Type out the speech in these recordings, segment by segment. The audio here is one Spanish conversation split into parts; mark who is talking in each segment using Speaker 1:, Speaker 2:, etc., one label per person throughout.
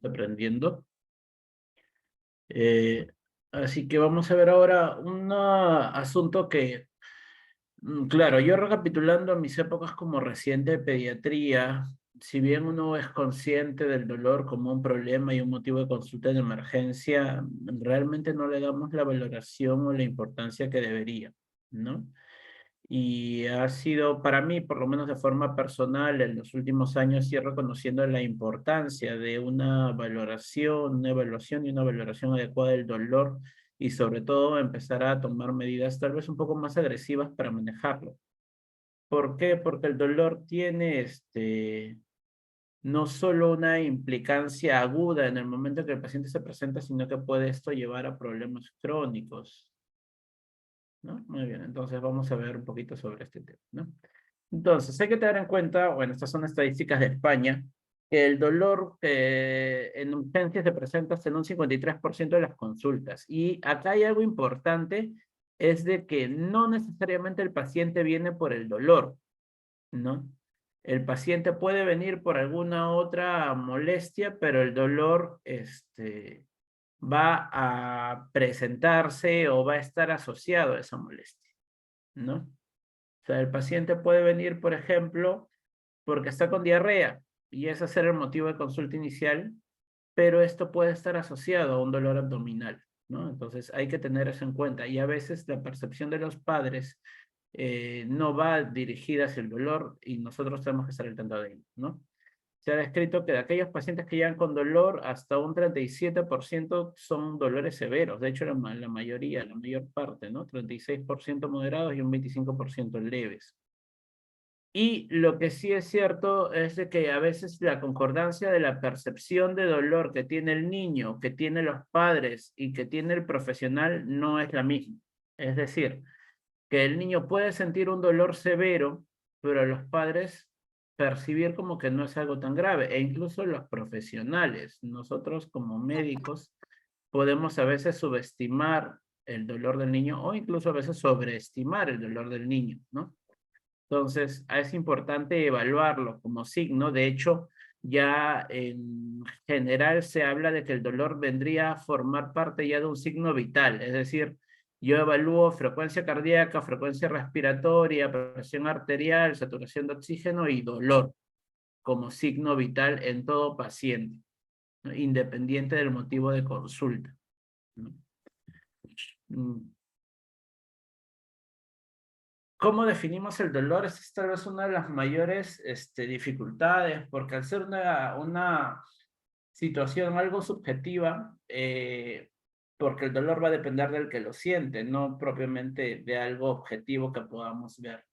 Speaker 1: aprendiendo. Eh, Así que vamos a ver ahora un asunto que, claro, yo recapitulando mis épocas como residente de pediatría, si bien uno es consciente del dolor como un problema y un motivo de consulta de emergencia, realmente no le damos la valoración o la importancia que debería, ¿no? Y ha sido para mí, por lo menos de forma personal, en los últimos años, ir reconociendo la importancia de una valoración, una evaluación y una valoración adecuada del dolor y sobre todo empezar a tomar medidas tal vez un poco más agresivas para manejarlo. ¿Por qué? Porque el dolor tiene no solo una implicancia aguda en el momento que el paciente se presenta, sino que puede esto llevar a problemas crónicos, ¿no? Muy bien, entonces vamos a ver un poquito sobre este tema, ¿no? Entonces, hay que tener en cuenta, bueno, estas son estadísticas de España, que el dolor en urgencias se presenta hasta en un 53% de las consultas. Y acá hay algo importante, es de que no necesariamente el paciente viene por el dolor, ¿no? El paciente puede venir por alguna otra molestia, pero el dolor, va a presentarse o va a estar asociado a esa molestia, ¿no? O sea, el paciente puede venir, por ejemplo, porque está con diarrea y ese ser el motivo de consulta inicial, pero esto puede estar asociado a un dolor abdominal, ¿no? Entonces hay que tener eso en cuenta y a veces la percepción de los padres no va dirigida hacia el dolor y nosotros tenemos que estar al tanto de ello, ¿no? Se ha descrito que de aquellos pacientes que llegan con dolor, hasta un 37% son dolores severos. De hecho, la mayoría, la mayor parte, ¿no? 36% moderados y un 25% leves. Y lo que sí es cierto es de que a veces la concordancia de la percepción de dolor que tiene el niño, que tiene los padres y que tiene el profesional no es la misma. Es decir, que el niño puede sentir un dolor severo, pero los padres percibir como que no es algo tan grave, e incluso los profesionales, nosotros como médicos, podemos a veces subestimar el dolor del niño o incluso a veces sobreestimar el dolor del niño, ¿no? Entonces, es importante evaluarlo como signo. De hecho, ya en general se habla de que el dolor vendría a formar parte ya de un signo vital. Es decir, yo evalúo frecuencia cardíaca, frecuencia respiratoria, presión arterial, saturación de oxígeno y dolor como signo vital en todo paciente, ¿no? Independiente del motivo de consulta, ¿no? Mm. ¿Cómo definimos el dolor? Esta es tal vez una de las mayores dificultades, porque al ser una situación algo subjetiva, porque el dolor va a depender del que lo siente, no propiamente de algo objetivo que podamos ver.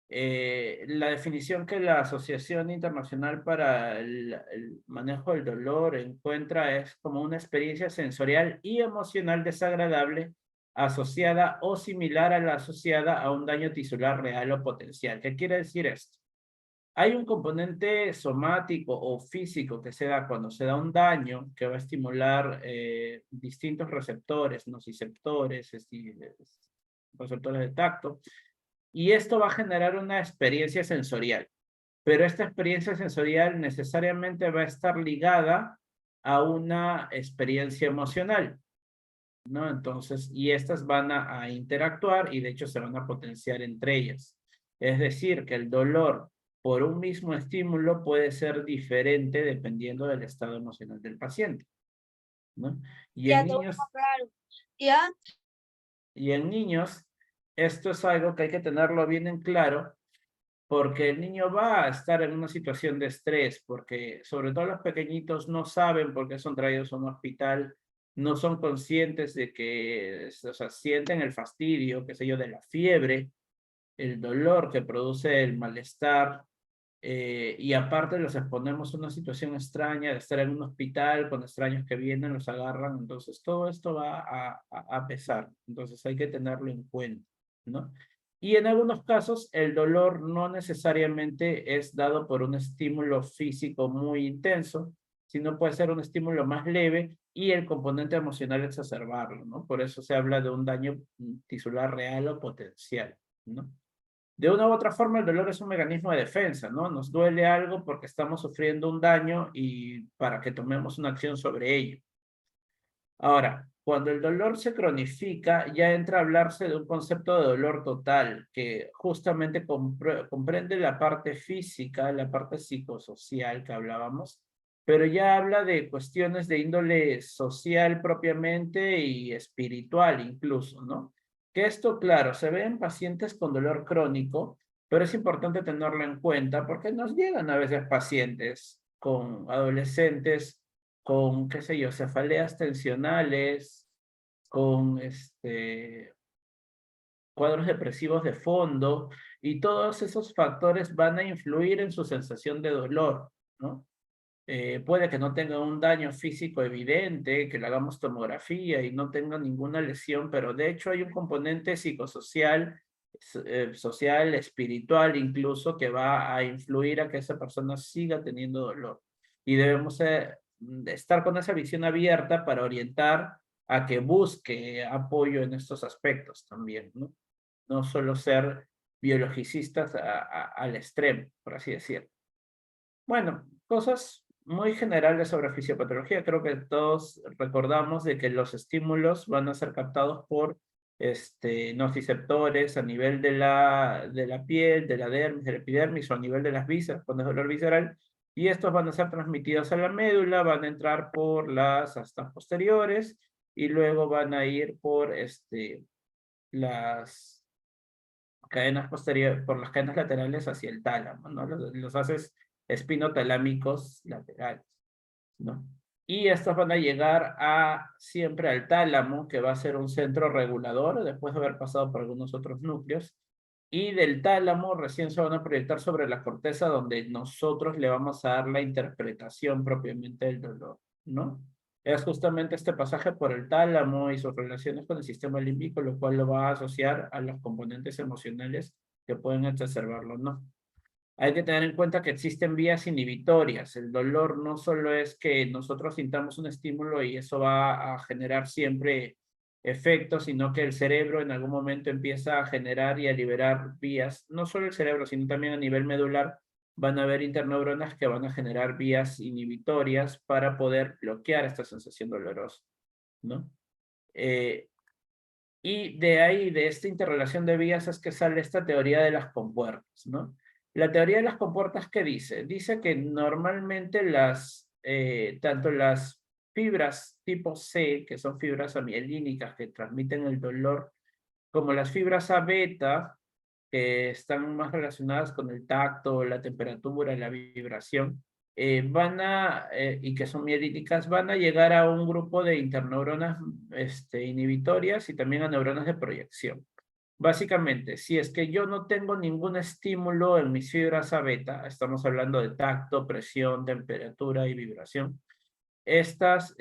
Speaker 1: La definición que la Asociación Internacional para el Manejo del Dolor encuentra es como una experiencia sensorial y emocional desagradable asociada o similar a la asociada a un daño tisular real o potencial. ¿Qué quiere decir esto? Hay un componente somático o físico que se da cuando se da un daño que va a estimular distintos receptores, nociceptores, receptores de tacto, y esto va a generar una experiencia sensorial. Pero esta experiencia sensorial necesariamente va a estar ligada a una experiencia emocional, ¿no? Entonces, y estas van a interactuar y de hecho se van a potenciar entre ellas. Es decir, que el dolor por un mismo estímulo puede ser diferente dependiendo del estado emocional del paciente, ¿no? Y en
Speaker 2: Ya todo
Speaker 1: niños,
Speaker 2: claro. Ya,
Speaker 1: y en niños, esto es algo que hay que tenerlo bien en claro porque el niño va a estar en una situación de estrés, porque sobre todo los pequeñitos no saben por qué son traídos a un hospital, no son conscientes de que, o sea, sienten el fastidio, qué sé yo, de la fiebre, el dolor que produce el malestar, y aparte los exponemos a una situación extraña de estar en un hospital con extraños que vienen, los agarran, entonces todo esto va a pesar, entonces hay que tenerlo en cuenta, ¿no? Y en algunos casos el dolor no necesariamente es dado por un estímulo físico muy intenso, sino puede ser un estímulo más leve y el componente emocional exacerbarlo, ¿no? Por eso se habla de un daño tisular real o potencial, ¿no? De una u otra forma, el dolor es un mecanismo de defensa, ¿no? Nos duele algo porque estamos sufriendo un daño y para que tomemos una acción sobre ello. Ahora, cuando el dolor se cronifica, ya entra a hablarse de un concepto de dolor total, que justamente comprende la parte física, la parte psicosocial que hablábamos, pero ya habla de cuestiones de índole social propiamente y espiritual incluso, ¿no? Que esto, claro, se ve en pacientes con dolor crónico, pero es importante tenerlo en cuenta porque nos llegan a veces pacientes con adolescentes con, qué sé yo, cefaleas tensionales, con cuadros depresivos de fondo, y todos esos factores van a influir en su sensación de dolor, ¿no? Puede que no tenga un daño físico evidente, que le hagamos tomografía y no tenga ninguna lesión, pero de hecho hay un componente psicosocial, social, espiritual incluso, que va a influir a que esa persona siga teniendo dolor. Y debemos estar con esa visión abierta para orientar a que busque apoyo en estos aspectos también, ¿no? No solo ser biologicistas al extremo, por así decirlo. Bueno, cosas muy generales sobre fisiopatología. Creo que todos recordamos de que los estímulos van a ser captados por nociceptores a nivel de la piel, de la dermis, de la epidermis o a nivel de las vísceras, cuando es dolor visceral, y estos van a ser transmitidos a la médula, van a entrar por las astas posteriores y luego van a ir por las cadenas posteriores, por las cadenas laterales hacia el tálamo, ¿no? Los haces espinotalámicos laterales, ¿no? Y estos van a llegar siempre al tálamo, que va a ser un centro regulador, después de haber pasado por algunos otros núcleos, y del tálamo recién se van a proyectar sobre la corteza, donde nosotros le vamos a dar la interpretación propiamente del dolor, ¿no? Es justamente este pasaje por el tálamo y sus relaciones con el sistema límbico, lo cual lo va a asociar a los componentes emocionales que pueden exacerbarlo, ¿no? Hay que tener en cuenta que existen vías inhibitorias. El dolor no solo es que nosotros sintamos un estímulo y eso va a generar siempre efectos, sino que el cerebro en algún momento empieza a generar y a liberar vías, no solo el cerebro, sino también a nivel medular, van a haber interneuronas que van a generar vías inhibitorias para poder bloquear esta sensación dolorosa, ¿no? Eh, y de ahí, de esta interrelación de vías, es que sale esta teoría de las compuertas, ¿no? La teoría de las compuertas, ¿qué dice? Dice que normalmente tanto las fibras tipo C, que son fibras amielínicas que transmiten el dolor, como las fibras A beta, que están más relacionadas con el tacto, la temperatura, la vibración, y que son mielíticas, van a llegar a un grupo de interneuronas inhibitorias y también a neuronas de proyección. Básicamente, si es que yo no tengo ningún estímulo en mis fibras A beta, estamos hablando de tacto, presión, temperatura y vibración, las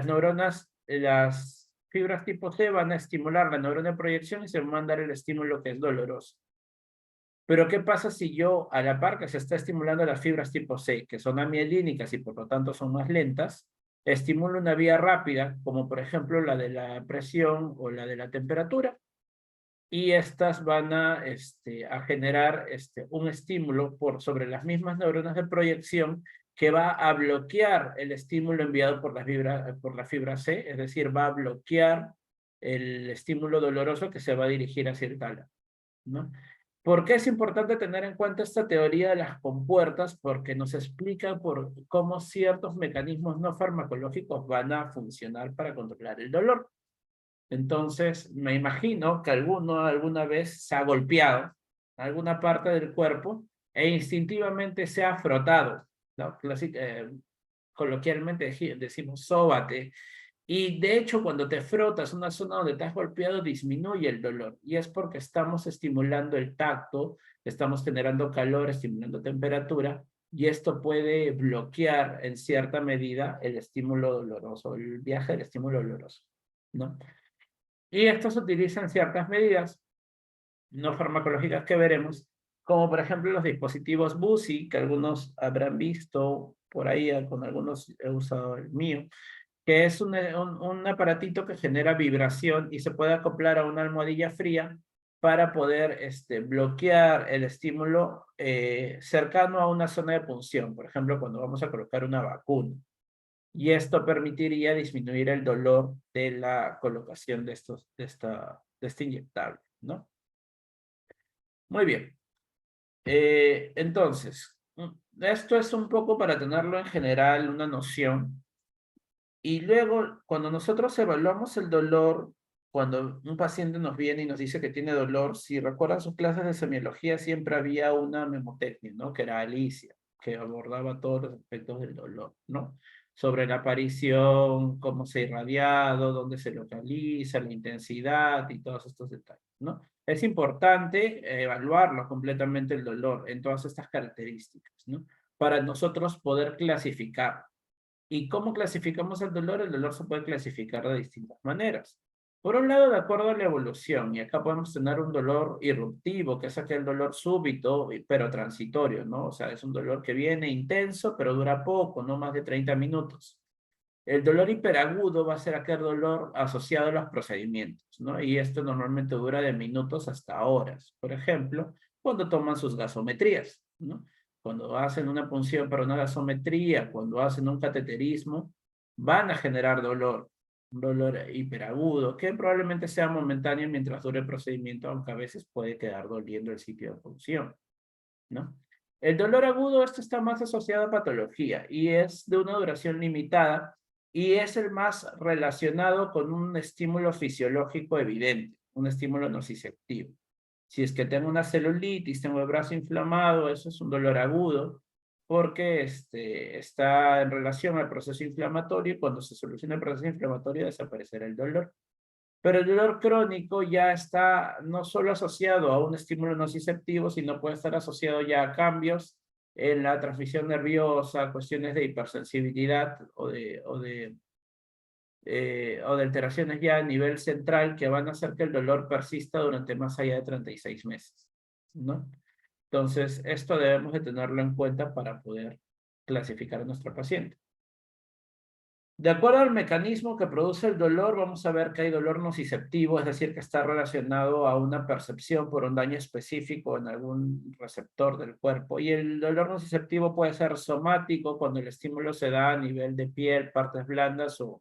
Speaker 1: neuronas, las fibras tipo C van a estimular la neurona de proyección y se van a mandar el estímulo que es doloroso. Pero ¿qué pasa si yo, a la par que se está estimulando las fibras tipo C, que son amielínicas y por lo tanto son más lentas, estimulo una vía rápida, como por ejemplo la de la presión o la de la temperatura, y estas van a generar un estímulo sobre las mismas neuronas de proyección que va a bloquear el estímulo enviado por la fibra C, es decir, va a bloquear el estímulo doloroso que se va a dirigir hacia el tálamo, ¿no? ¿Por qué es importante tener en cuenta esta teoría de las compuertas? Porque nos explica por cómo ciertos mecanismos no farmacológicos van a funcionar para controlar el dolor. Entonces, me imagino que alguno alguna vez se ha golpeado alguna parte del cuerpo e instintivamente se ha frotado, ¿no? Coloquialmente decimos sóbate. Y de hecho, cuando te frotas una zona donde te has golpeado, disminuye el dolor. Y es porque estamos estimulando el tacto, estamos generando calor, estimulando temperatura, y esto puede bloquear en cierta medida el estímulo doloroso, el viaje del estímulo doloroso, ¿no? Y estos utilizan ciertas medidas no farmacológicas que veremos, como por ejemplo los dispositivos BUSI, que algunos habrán visto por ahí, con algunos he usado el mío, que es un aparatito que genera vibración y se puede acoplar a una almohadilla fría para poder bloquear el estímulo cercano a una zona de punción, por ejemplo, cuando vamos a colocar una vacuna. Y esto permitiría disminuir el dolor de la colocación de este inyectable, ¿no? Muy bien. Entonces, esto es un poco para tenerlo en general, una noción. Y luego, cuando nosotros evaluamos el dolor, cuando un paciente nos viene y nos dice que tiene dolor, si recuerdan sus clases de semiología, siempre había una memotecnia, ¿no? Que era Alicia, que abordaba todos los aspectos del dolor, ¿no? Sobre la aparición, cómo se ha irradiado, dónde se localiza, la intensidad y todos estos detalles, ¿no? Es importante evaluarlo completamente el dolor en todas estas características, ¿no? Para nosotros poder clasificar. ¿Y cómo clasificamos el dolor? El dolor se puede clasificar de distintas maneras. Por un lado, de acuerdo a la evolución, y acá podemos tener un dolor irruptivo, que es aquel dolor súbito, pero transitorio, ¿no? O sea, es un dolor que viene intenso, pero dura poco, no más de 30 minutos. El dolor hiperagudo va a ser aquel dolor asociado a los procedimientos, ¿no? Y esto normalmente dura de minutos hasta horas. Por ejemplo, cuando toman sus gasometrías, ¿no? Cuando hacen una punción para una gasometría, cuando hacen un cateterismo, van a generar dolor, un dolor hiperagudo, que probablemente sea momentáneo mientras dure el procedimiento, aunque a veces puede quedar doliendo el sitio de punción, ¿no? El dolor agudo, esto está más asociado a patología y es de una duración limitada y es el más relacionado con un estímulo fisiológico evidente, un estímulo nociceptivo. Si es que tengo una celulitis, tengo el brazo inflamado, eso es un dolor agudo, porque está en relación al proceso inflamatorio y cuando se soluciona el proceso inflamatorio desaparecerá el dolor. Pero el dolor crónico ya está no solo asociado a un estímulo nociceptivo, sino puede estar asociado ya a cambios en la transmisión nerviosa, cuestiones de hipersensibilidad o de alteraciones ya a nivel central que van a hacer que el dolor persista durante más allá de 36 meses, ¿no? Entonces, esto debemos de tenerlo en cuenta para poder clasificar a nuestro paciente. De acuerdo al mecanismo que produce el dolor, vamos a ver que hay dolor nociceptivo, es decir, que está relacionado a una percepción por un daño específico en algún receptor del cuerpo. Y el dolor nociceptivo puede ser somático cuando el estímulo se da a nivel de piel, partes blandas o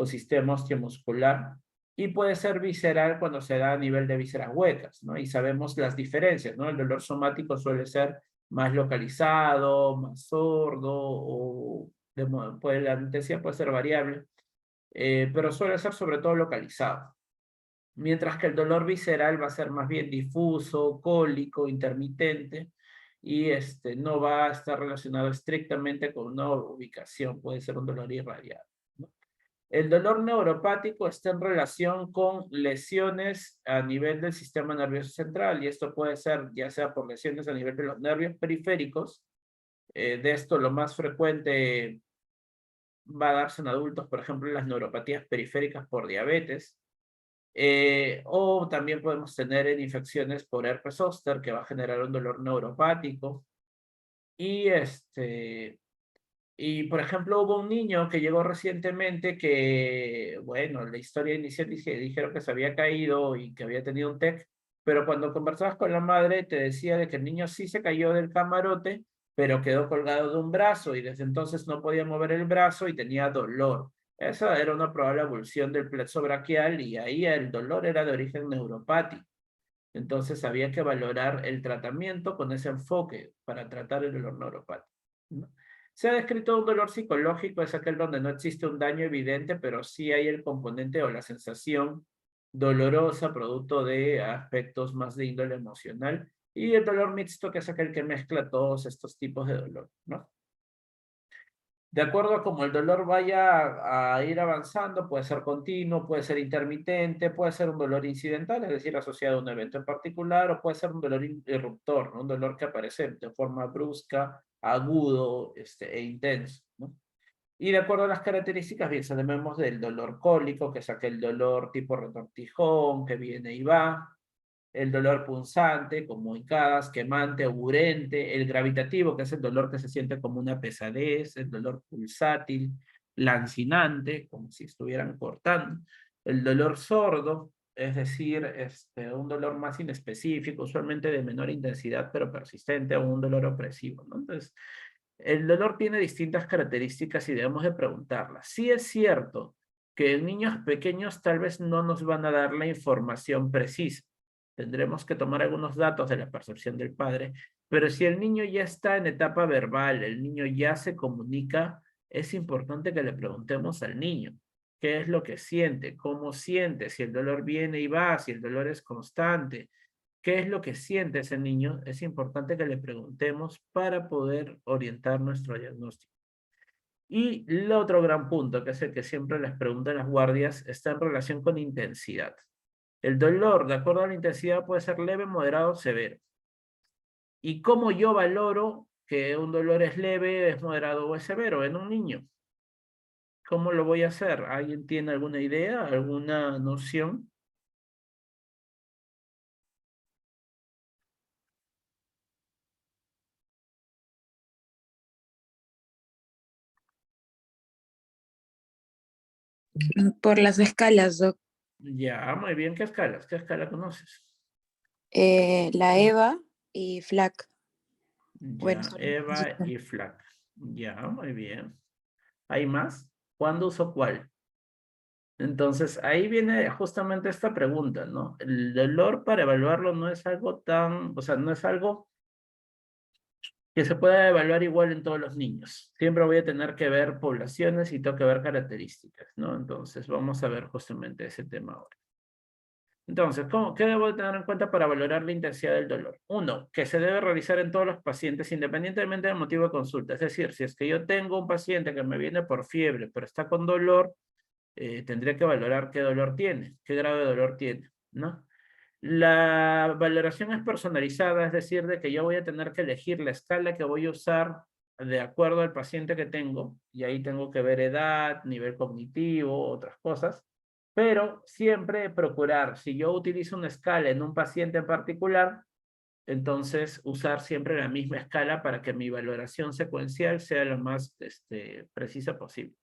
Speaker 1: sistema osteomuscular. Y puede ser visceral cuando se da a nivel de vísceras huecas, ¿no? Y sabemos las diferencias, ¿no? El dolor somático suele ser más localizado, más sordo o la intensidad puede ser variable, pero suele ser sobre todo localizado. Mientras que el dolor visceral va a ser más bien difuso, cólico, intermitente, y no va a estar relacionado estrictamente con una ubicación, puede ser un dolor irradiado, ¿no? El dolor neuropático está en relación con lesiones a nivel del sistema nervioso central, y esto puede ser ya sea por lesiones a nivel de los nervios periféricos, de esto lo más frecuente va a darse en adultos, por ejemplo, las neuropatías periféricas por diabetes, o también podemos tener en infecciones por herpes zóster, que va a generar un dolor neuropático. Y, por ejemplo, hubo un niño que llegó recientemente que, bueno, la historia inicial dijeron que se había caído y que había tenido un TEC, pero cuando conversabas con la madre te decía de que el niño sí se cayó del camarote, pero quedó colgado de un brazo y desde entonces no podía mover el brazo y tenía dolor. Esa era una probable avulsión del plexo braquial y ahí el dolor era de origen neuropático. Entonces había que valorar el tratamiento con ese enfoque para tratar el dolor neuropático, ¿no? Se ha descrito un dolor psicológico, es aquel donde no existe un daño evidente, pero sí hay el componente o la sensación dolorosa producto de aspectos más de índole emocional. Y el dolor mixto, que es aquel que mezcla todos estos tipos de dolor, ¿no? De acuerdo a cómo el dolor vaya a ir avanzando, puede ser continuo, puede ser intermitente, puede ser un dolor incidental, es decir, asociado a un evento en particular, o puede ser un dolor irruptor, ¿no? Un dolor que aparece de forma brusca, agudo, e intenso, ¿no? Y de acuerdo a las características, bien, sabemos del dolor cólico, que es aquel dolor tipo retortijón, que viene y va, el dolor punzante, como hincadas, quemante, urente, el gravitativo, que es el dolor que se siente como una pesadez, el dolor pulsátil, lancinante, como si estuvieran cortando, el dolor sordo, es decir, un dolor más inespecífico, usualmente de menor intensidad pero persistente, o un dolor opresivo, ¿no? Entonces, el dolor tiene distintas características y debemos de preguntarlas. Sí es cierto que en niños pequeños tal vez no nos van a dar la información precisa. Tendremos que tomar algunos datos de la percepción del padre, pero si el niño ya está en etapa verbal, el niño ya se comunica, es importante que le preguntemos al niño qué es lo que siente, cómo siente, si el dolor viene y va, si el dolor es constante, qué es lo que siente ese niño, es importante que le preguntemos para poder orientar nuestro diagnóstico. Y el otro gran punto, que es el que siempre les preguntan las guardias, está en relación con intensidad. El dolor, de acuerdo a la intensidad, puede ser leve, moderado o severo. ¿Y cómo yo valoro que un dolor es leve, es moderado o es severo en un niño? ¿Cómo lo voy a hacer? ¿Alguien tiene alguna idea, alguna noción?
Speaker 2: Por las escalas, Doc.
Speaker 1: Ya, muy bien. ¿Qué escalas? ¿Qué escala conoces?
Speaker 2: La EVA y FLAC. Bueno,
Speaker 1: Ya,
Speaker 2: son las
Speaker 1: Eva y Flac. Ya, muy bien. ¿Hay más? ¿Cuándo uso cuál? Entonces, ahí viene justamente esta pregunta, ¿no? El dolor para evaluarlo no es algo tan, o sea, no es algo que se pueda evaluar igual en todos los niños. Siempre voy a tener que ver poblaciones y tengo que ver características, ¿no? Entonces, vamos a ver justamente ese tema ahora. Entonces, ¿qué debo de tener en cuenta para valorar la intensidad del dolor? Uno, que se debe realizar en todos los pacientes independientemente del motivo de consulta. Es decir, si es que yo tengo un paciente que me viene por fiebre, pero está con dolor, tendría que valorar qué dolor tiene, qué grado de dolor tiene, ¿no? La valoración es personalizada, es decir, de que yo voy a tener que elegir la escala que voy a usar de acuerdo al paciente que tengo, y ahí tengo que ver edad, nivel cognitivo, otras cosas, pero siempre procurar, si yo utilizo una escala en un paciente en particular, entonces usar siempre la misma escala para que mi valoración secuencial sea lo más precisa posible.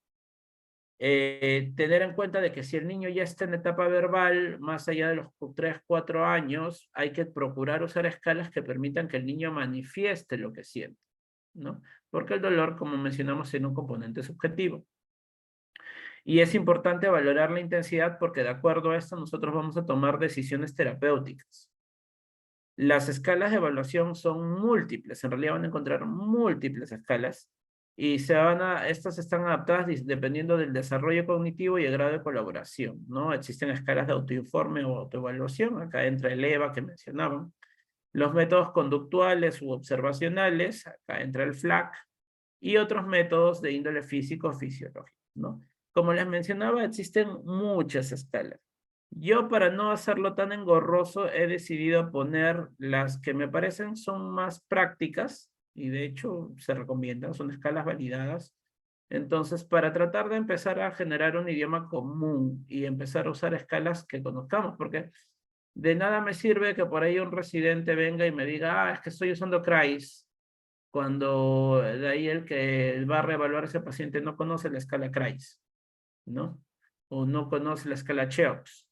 Speaker 1: Tener en cuenta de que si el niño ya está en etapa verbal, más allá de los 3, 4 años, hay que procurar usar escalas que permitan que el niño manifieste lo que siente, ¿no? Porque el dolor, como mencionamos, tiene un componente subjetivo. Y es importante valorar la intensidad porque de acuerdo a esto nosotros vamos a tomar decisiones terapéuticas. Las escalas de evaluación son múltiples, en realidad van a encontrar múltiples escalas y estas están adaptadas dependiendo del desarrollo cognitivo y el grado de colaboración, ¿no? Existen escalas de autoinforme o autoevaluación, acá entra el EVA que mencionaban, los métodos conductuales u observacionales, acá entra el FLAC, y otros métodos de índole físico-fisiológico, ¿no? Como les mencionaba, existen muchas escalas. Yo, para no hacerlo tan engorroso, he decidido poner las que me parecen son más prácticas, y de hecho se recomiendan, son escalas validadas. Entonces, para tratar de empezar a generar un idioma común y empezar a usar escalas que conozcamos, porque de nada me sirve que por ahí un residente venga y me diga, es que estoy usando CRAIS, cuando de ahí el que va a reevaluar a ese paciente no conoce la escala CRAIS, ¿no? O no conoce la escala Cheops.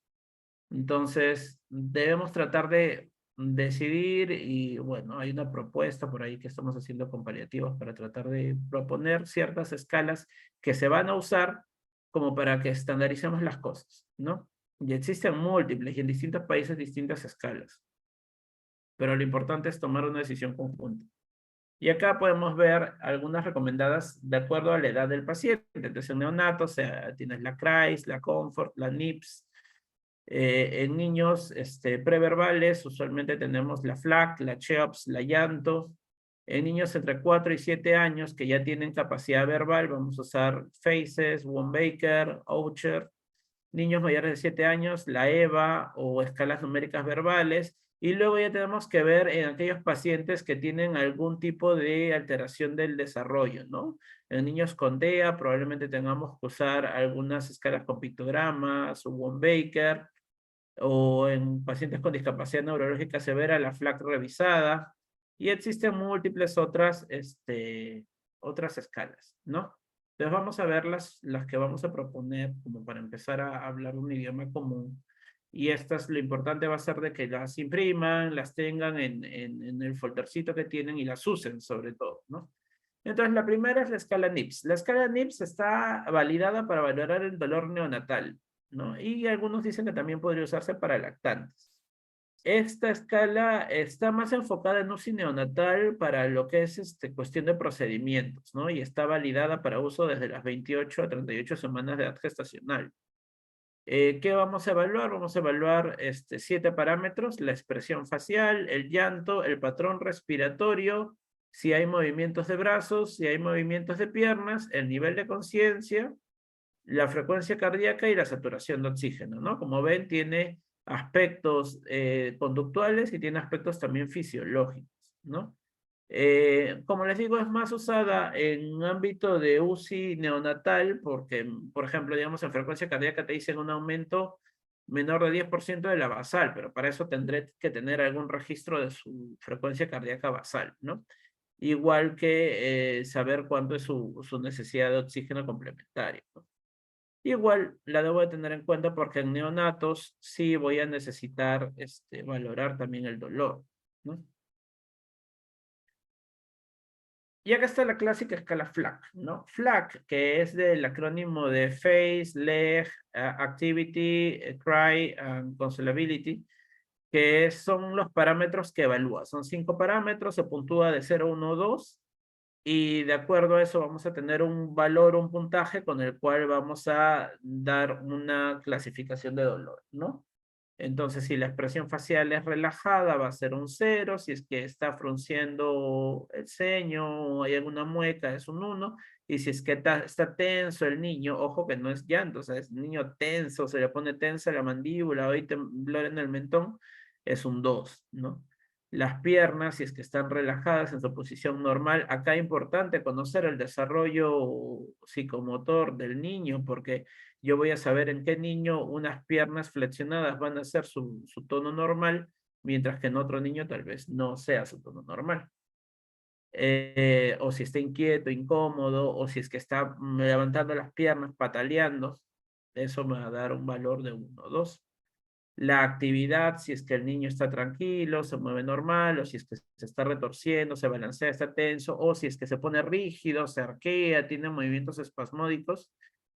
Speaker 1: Entonces, debemos tratar de decidir y bueno, hay una propuesta por ahí que estamos haciendo con paliativos para tratar de proponer ciertas escalas que se van a usar como para que estandaricemos las cosas, ¿no? Y existen múltiples y en distintos países distintas escalas, pero lo importante es tomar una decisión conjunta. Y acá podemos ver algunas recomendadas de acuerdo a la edad del paciente. Entonces, en neonatos, o sea, tienes la CRAIS, la Comfort, la NIPS. En niños preverbales, usualmente tenemos la FLAC, la CHEOPS, la llanto. En niños entre 4 y 7 años que ya tienen capacidad verbal, vamos a usar FACES, Wombaker, Oucher. Niños mayores de 7 años, la EVA o escalas numéricas verbales. Y luego ya tenemos que ver en aquellos pacientes que tienen algún tipo de alteración del desarrollo, ¿no? En niños con TEA probablemente tengamos que usar algunas escalas con pictogramas, o Wombaker, o en pacientes con discapacidad neurológica severa, la FLAC revisada, y existen múltiples otras escalas, ¿no? Entonces vamos a ver las que vamos a proponer como para empezar a hablar un idioma común. Y estas lo importante va a ser de que las impriman, las tengan en el foldercito que tienen y las usen sobre todo, ¿no? Entonces, la primera es la escala NIPS. La escala NIPS está validada para valorar el dolor neonatal, ¿no? Y algunos dicen que también podría usarse para lactantes. Esta escala está más enfocada en UCI neonatal para lo que es cuestión de procedimientos, ¿no? Y está validada para uso desde las 28 a 38 semanas de edad gestacional. ¿Qué vamos a evaluar? Vamos a evaluar 7 parámetros: la expresión facial, el llanto, el patrón respiratorio, si hay movimientos de brazos, si hay movimientos de piernas, el nivel de conciencia, la frecuencia cardíaca y la saturación de oxígeno, ¿no? Como ven, tiene aspectos conductuales y tiene aspectos también fisiológicos, ¿no? Como les digo, es más usada en un ámbito de UCI neonatal porque, por ejemplo, digamos, en frecuencia cardíaca te dicen un aumento menor de 10% de la basal, pero para eso tendré que tener algún registro de su frecuencia cardíaca basal, ¿no? Igual que saber cuánto es su necesidad de oxígeno complementario, ¿no? Igual la debo de tener en cuenta porque en neonatos sí voy a necesitar valorar también el dolor, ¿no? Y acá está la clásica escala FLAC, ¿no? FLAC, que es del acrónimo de Face, Leg, Activity, Cry, and Consolability, que son los parámetros que evalúa. Son 5 parámetros, se puntúa de 0, 1, 2, y de acuerdo a eso vamos a tener un valor, un puntaje con el cual vamos a dar una clasificación de dolor, ¿no? Entonces, si la expresión facial es relajada, va a ser un 0. Si es que está frunciendo el ceño o hay alguna mueca, es un 1. Y si es que está tenso el niño, ojo que no es llanto, o sea, es niño tenso, se le pone tensa la mandíbula o hay temblor en el mentón, es un 2, ¿no? Las piernas, si es que están relajadas en su posición normal, acá es importante conocer el desarrollo psicomotor del niño, porque yo voy a saber en qué niño unas piernas flexionadas van a ser su tono normal, mientras que en otro niño tal vez no sea su tono normal. O si está inquieto, incómodo, o si es que está levantando las piernas, pataleando, eso me va a dar un valor de 1 o 2. La actividad, si es que el niño está tranquilo, se mueve normal, o si es que se está retorciendo, se balancea, está tenso, o si es que se pone rígido, se arquea, tiene movimientos espasmódicos,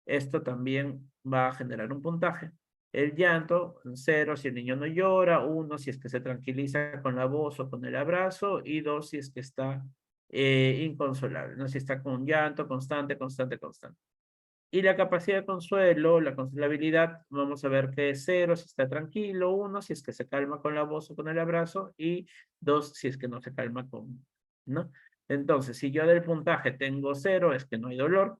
Speaker 1: esto también va a generar un puntaje. El llanto, 0 si el niño no llora, 1 si es que se tranquiliza con la voz o con el abrazo, y 2 si es que está inconsolable, ¿no? Si está con un llanto constante, constante, constante. Y la capacidad de consuelo, la consolabilidad, vamos a ver que es 0 si está tranquilo, 1 si es que se calma con la voz o con el abrazo, y 2 si es que no se calma con, ¿no? Entonces, si yo del puntaje tengo 0, es que no hay dolor.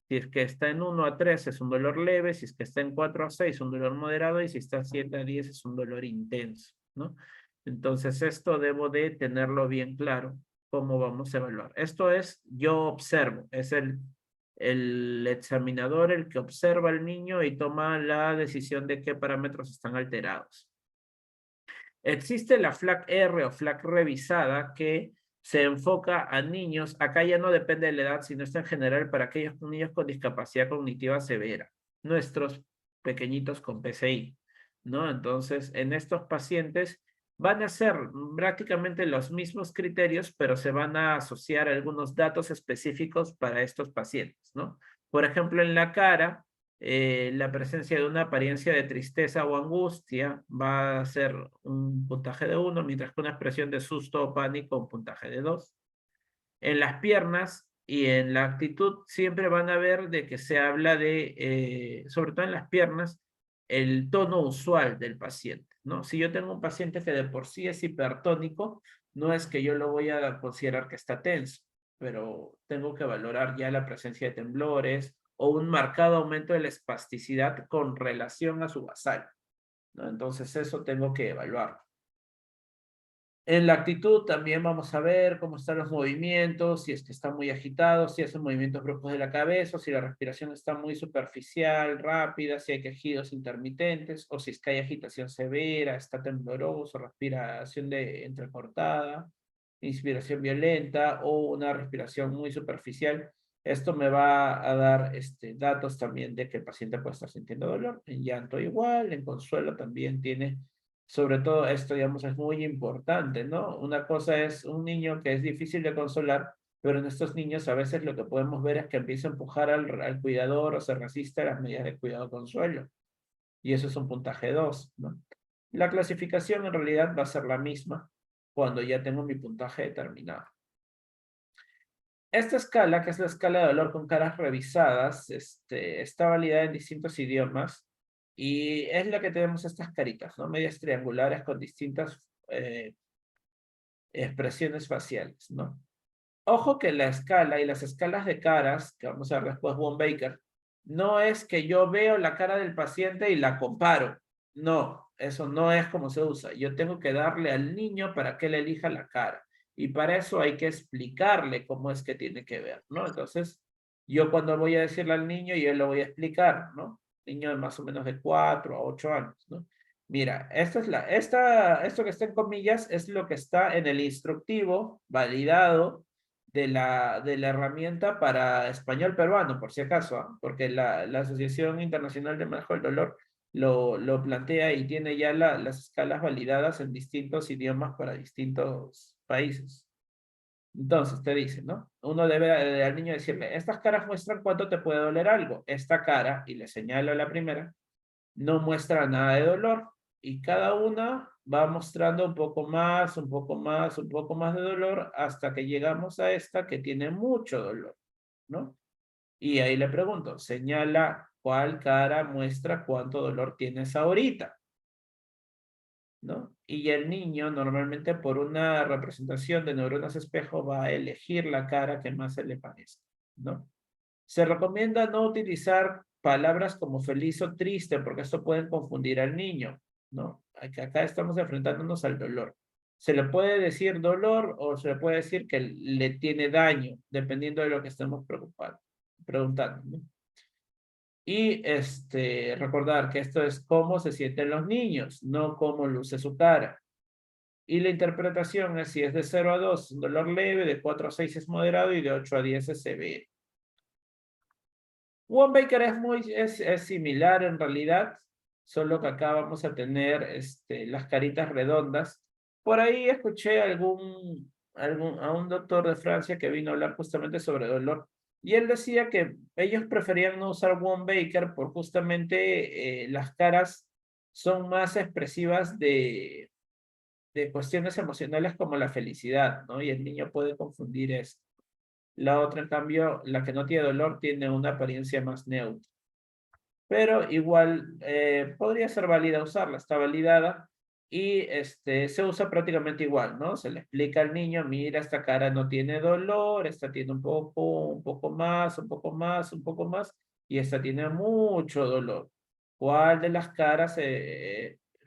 Speaker 1: Si es que está en 1 a 3 es un dolor leve, si es que está en 4 a 6 un dolor moderado, y si está 7 a 10 es un dolor intenso, ¿no? Entonces, esto debo de tenerlo bien claro, cómo vamos a evaluar. Esto es, yo observo, es el examinador el que observa al niño y toma la decisión de qué parámetros están alterados. Existe la FLAC-R o FLAC revisada que se enfoca a niños, acá ya no depende de la edad, sino está en general para aquellos niños con discapacidad cognitiva severa, nuestros pequeñitos con PCI, ¿no? Entonces, en estos pacientes van a ser prácticamente los mismos criterios, pero se van a asociar algunos datos específicos para estos pacientes, ¿no? Por ejemplo, en la cara, la presencia de una apariencia de tristeza o angustia va a ser un puntaje de 1, mientras que una expresión de susto o pánico un puntaje de 2. En las piernas y en la actitud siempre van a ver de que se habla de, sobre todo en las piernas, el tono usual del paciente, ¿no? Si yo tengo un paciente que de por sí es hipertónico, no es que yo lo voy a considerar que está tenso, pero tengo que valorar ya la presencia de temblores o un marcado aumento de la espasticidad con relación a su basal, ¿no? Entonces eso tengo que evaluar. En la actitud también vamos a ver cómo están los movimientos, si es que está muy agitado, si hacen movimientos bruscos de la cabeza, o si la respiración está muy superficial, rápida, si hay quejidos intermitentes, o si es que hay agitación severa, está tembloroso, respiración entrecortada, inspiración violenta o una respiración muy superficial. Esto me va a dar datos también de que el paciente puede estar sintiendo dolor. En llanto igual, en consuelo también tiene, sobre todo esto, digamos, es muy importante, ¿no? Una cosa es un niño que es difícil de consolar, pero en estos niños a veces lo que podemos ver es que empieza a empujar al cuidador o se resiste a las medidas de cuidado-consuelo. Y eso es un puntaje 2, ¿no? La clasificación en realidad va a ser la misma cuando ya tengo mi puntaje determinado. Esta escala, que es la escala de dolor con caras revisadas, está validada en distintos idiomas y es la que tenemos estas caritas, ¿no? Medias triangulares con distintas expresiones faciales, ¿no? Ojo que la escala y las escalas de caras, que vamos a ver después Wong-Baker, no es que yo veo la cara del paciente y la comparo. No, eso no es como se usa. Yo tengo que darle al niño para que él elija la cara. Y para eso hay que explicarle cómo es que tiene que ver, ¿no? Entonces, yo cuando voy a decirle al niño, yo le voy a explicar, ¿no? Niño de más o menos de 4 a 8 años, ¿no? Mira, esto que está en comillas es lo que está en el instructivo validado de la herramienta para español peruano, por si acaso, porque la Asociación Internacional de Manejo del Dolor lo plantea y tiene ya las escalas validadas en distintos idiomas para distintos países. Entonces, te dice, ¿no? Uno debe al niño decirle, estas caras muestran cuánto te puede doler algo. Esta cara, y le señalo a la primera, no muestra nada de dolor y cada una va mostrando un poco más, un poco más, un poco más de dolor hasta que llegamos a esta que tiene mucho dolor, ¿no? Y ahí le pregunto, señala cuál cara muestra cuánto dolor tienes ahorita, ¿no? Y el niño normalmente por una representación de neuronas espejo va a elegir la cara que más se le parezca, ¿no? Se recomienda no utilizar palabras como feliz o triste, porque esto puede confundir al niño, ¿no? Acá estamos enfrentándonos al dolor. Se le puede decir dolor o se le puede decir que le tiene daño, dependiendo de lo que estemos preguntando, ¿no? Y recordar que esto es cómo se sienten los niños, no cómo luce su cara. Y la interpretación es si es de 0 a 2, un dolor leve, de 4 a 6 es moderado y de 8 a 10 es severo. Wong-Baker es similar en realidad, solo que acá vamos a tener las caritas redondas. Por ahí escuché a un doctor de Francia que vino a hablar justamente sobre dolor y él decía que ellos preferían no usar Wong-Baker por justamente las caras son más expresivas de cuestiones emocionales como la felicidad, ¿no? Y el niño puede confundir esto. La otra, en cambio, la que no tiene dolor, tiene una apariencia más neutra. Pero igual podría ser válida usarla, está validada y se usa prácticamente igual, ¿no? Se le explica al niño, mira, esta cara no tiene dolor, esta tiene un poco más, un poco más, un poco más, y esta tiene mucho dolor. ¿Cuál de las caras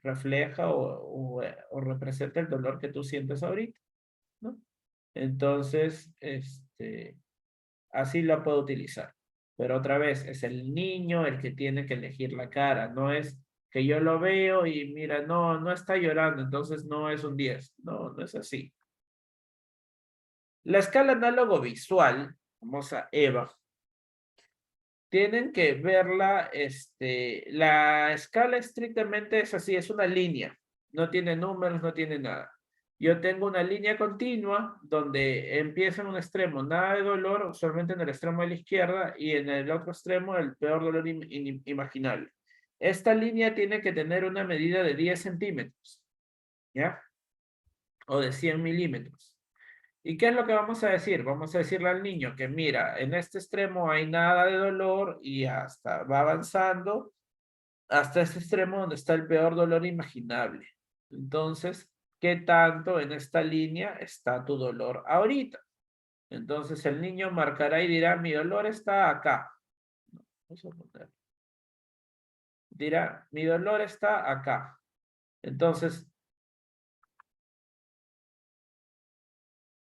Speaker 1: refleja o representa el dolor que tú sientes ahorita, ¿no? Entonces, así la puedo utilizar. Pero otra vez, es el niño el que tiene que elegir la cara, no es que yo lo veo y mira, no, no está llorando, entonces no es un 10. No, no es así. La escala análogo visual, famosa EVA, tienen que verla, la escala estrictamente es así, es una línea, no tiene números, no tiene nada. Yo tengo una línea continua donde empieza en un extremo nada de dolor, usualmente en el extremo de la izquierda, y en el otro extremo el peor dolor imaginable. Esta línea tiene que tener una medida de 10 centímetros, ¿ya? O de 100 milímetros. ¿Y qué es lo que vamos a decir? Vamos a decirle al niño que mira, en este extremo hay nada de dolor y hasta va avanzando hasta este extremo donde está el peor dolor imaginable. Entonces, ¿qué tanto en esta línea está tu dolor ahorita? Entonces el niño marcará y dirá, mi dolor está acá. Vamos a poner. Dirá, mi dolor está acá. Entonces,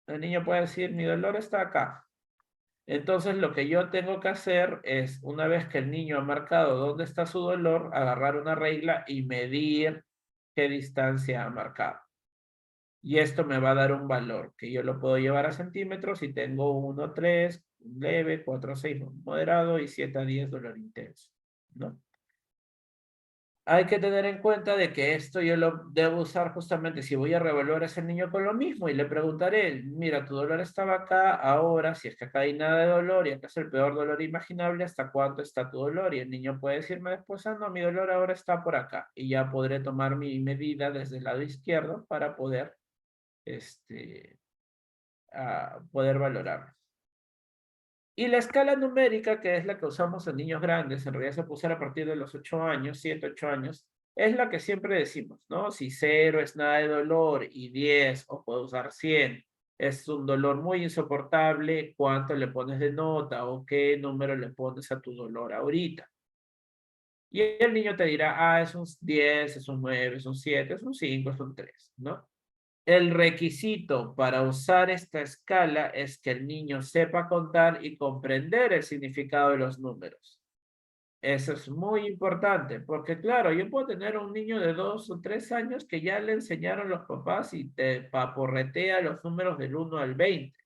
Speaker 1: el niño puede decir, mi dolor está acá. Entonces, lo que yo tengo que hacer es, una vez que el niño ha marcado dónde está su dolor, agarrar una regla y medir qué distancia ha marcado. Y esto me va a dar un valor que yo lo puedo llevar a centímetros y tengo 1, 3, leve, 4 a 6 moderado y 7 a 10 dolor intenso, ¿no? Hay que tener en cuenta de que esto yo lo debo usar justamente si voy a reevaluar a ese niño con lo mismo y le preguntaré, mira, tu dolor estaba acá, ahora, si es que acá hay nada de dolor y acá es el peor dolor imaginable, ¿hasta cuánto está tu dolor? Y el niño puede decirme después, ah, no, mi dolor ahora está por acá. Y ya podré tomar mi medida desde el lado izquierdo para poder, poder valorar. Y la escala numérica, que es la que usamos en niños grandes, en realidad se puede usar a partir de los 8 años, 7, 8 años, es la que siempre decimos, ¿no? Si 0 es nada de dolor y 10, o puedo usar 100, es un dolor muy insoportable, ¿cuánto le pones de nota o qué número le pones a tu dolor ahorita? Y el niño te dirá, ah, es un 10, es un 9, es un 7, es un 5, es un 3, ¿no? El requisito para usar esta escala es que el niño sepa contar y comprender el significado de los números. Eso es muy importante, porque claro, yo puedo tener un niño de 2 o 3 años que ya le enseñaron los papás y te paporretea los números del 1 al 20,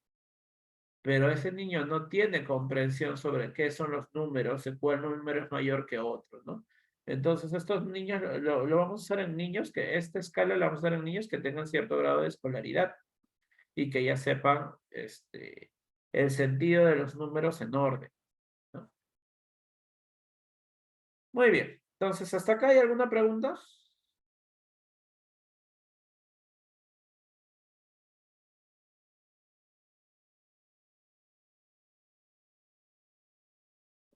Speaker 1: pero ese niño no tiene comprensión sobre qué son los números, y cuál número es mayor que otro, ¿no? Entonces, estos niños lo vamos a usar en niños que esta escala la vamos a usar en niños que tengan cierto grado de escolaridad y que ya sepan el sentido de los números en orden, ¿no? Muy bien. Entonces, ¿hasta acá hay alguna pregunta?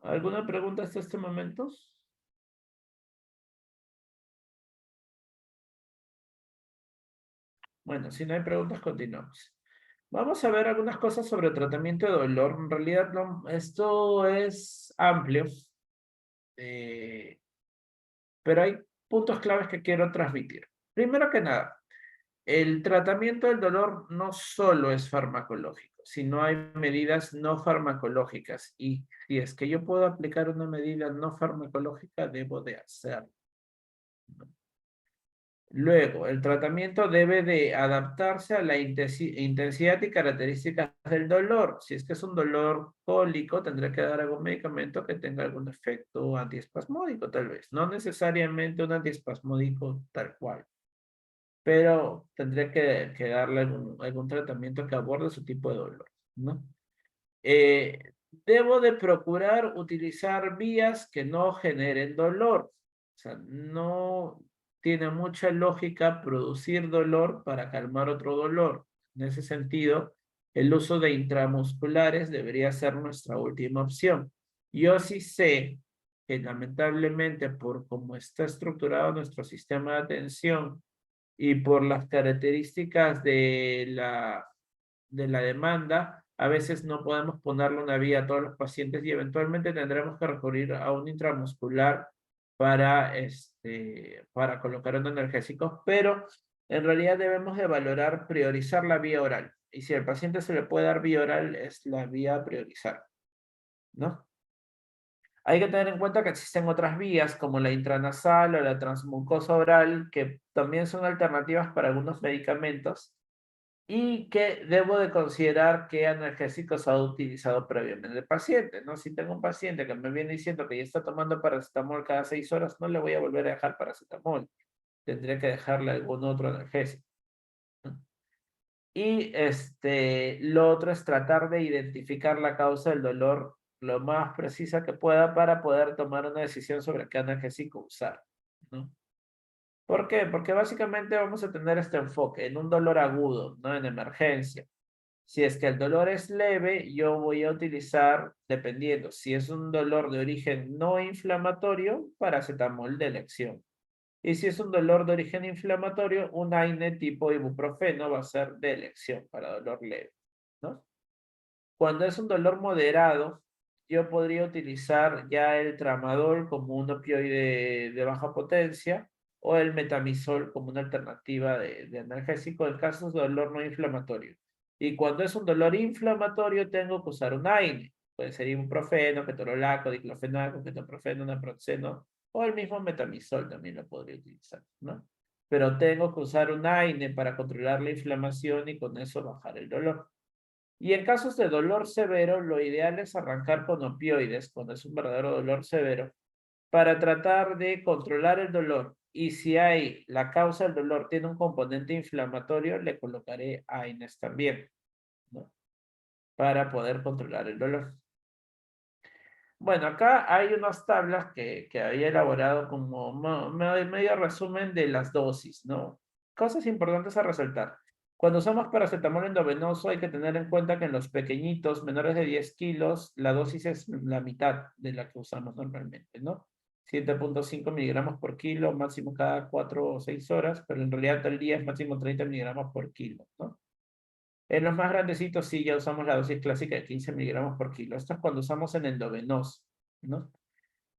Speaker 1: ¿Alguna pregunta hasta este momento? Bueno, si no hay preguntas, continuamos. Vamos a ver algunas cosas sobre el tratamiento de dolor. En realidad, esto es amplio, eh, pero hay puntos claves que quiero transmitir. Primero que nada, el tratamiento del dolor no solo es farmacológico, sino hay medidas no farmacológicas. Y si es que yo puedo aplicar una medida no farmacológica, debo de hacerlo. Luego, el tratamiento debe de adaptarse a la intensidad y características del dolor. Si es que es un dolor cólico, tendré que dar algún medicamento que tenga algún efecto antiespasmódico, tal vez. No necesariamente un antiespasmódico tal cual, pero tendré que darle algún tratamiento que aborde su tipo de dolor, ¿no? Debo de procurar utilizar vías que no generen dolor. O sea, no tiene mucha lógica producir dolor para calmar otro dolor. En ese sentido, el uso de intramusculares debería ser nuestra última opción. Yo sí sé que lamentablemente por cómo está estructurado nuestro sistema de atención y por las características de la demanda, a veces no podemos ponerle una vía a todos los pacientes y eventualmente tendremos que recurrir a un intramuscular para colocar un analgésico, pero en realidad debemos de valorar, priorizar la vía oral. Y si al paciente se le puede dar vía oral, es la vía a priorizar, ¿no? Hay que tener en cuenta que existen otras vías como la intranasal o la transmucosa oral, que también son alternativas para algunos medicamentos y que debo de considerar qué analgésicos ha utilizado previamente el paciente, ¿no? Si tengo un paciente que me viene diciendo que ya está tomando paracetamol cada 6 horas, no le voy a volver a dejar paracetamol. Tendría que dejarle algún otro analgésico, ¿no? Y lo otro es tratar de identificar la causa del dolor lo más precisa que pueda para poder tomar una decisión sobre qué analgésico usar, ¿no? ¿Por qué? Porque básicamente vamos a tener este enfoque en un dolor agudo, no en emergencia. Si es que el dolor es leve, yo voy a utilizar, dependiendo, si es un dolor de origen no inflamatorio, paracetamol de elección. Y si es un dolor de origen inflamatorio, un AINE tipo ibuprofeno va a ser de elección para dolor leve, ¿no? Cuando es un dolor moderado, yo podría utilizar ya el tramadol como un opioide de baja potencia o el metamizol como una alternativa de analgésico en casos de dolor no inflamatorio. Y cuando es un dolor inflamatorio, tengo que usar un AINE. Puede ser ibuprofeno, ketorolaco, diclofenaco, ketoprofeno, naproxeno o el mismo metamizol también lo podría utilizar, ¿no? Pero tengo que usar un AINE para controlar la inflamación y con eso bajar el dolor. Y en casos de dolor severo, lo ideal es arrancar con opioides, cuando es un verdadero dolor severo, para tratar de controlar el dolor. Y si la causa del dolor tiene un componente inflamatorio, le colocaré AINES también, ¿no? Para poder controlar el dolor. Bueno, acá hay unas tablas que había elaborado como medio resumen de las dosis, ¿no? Cosas importantes a resaltar. Cuando usamos paracetamol endovenoso hay que tener en cuenta que en los pequeñitos, menores de 10 kilos, la dosis es la mitad de la que usamos normalmente, ¿no? 7.5 miligramos por kilo, máximo cada 4 o 6 horas, pero en realidad el día es máximo 30 miligramos por kilo, ¿no? En los más grandecitos sí ya usamos la dosis clásica de 15 miligramos por kilo. Esto es cuando usamos en endovenoso, ¿no?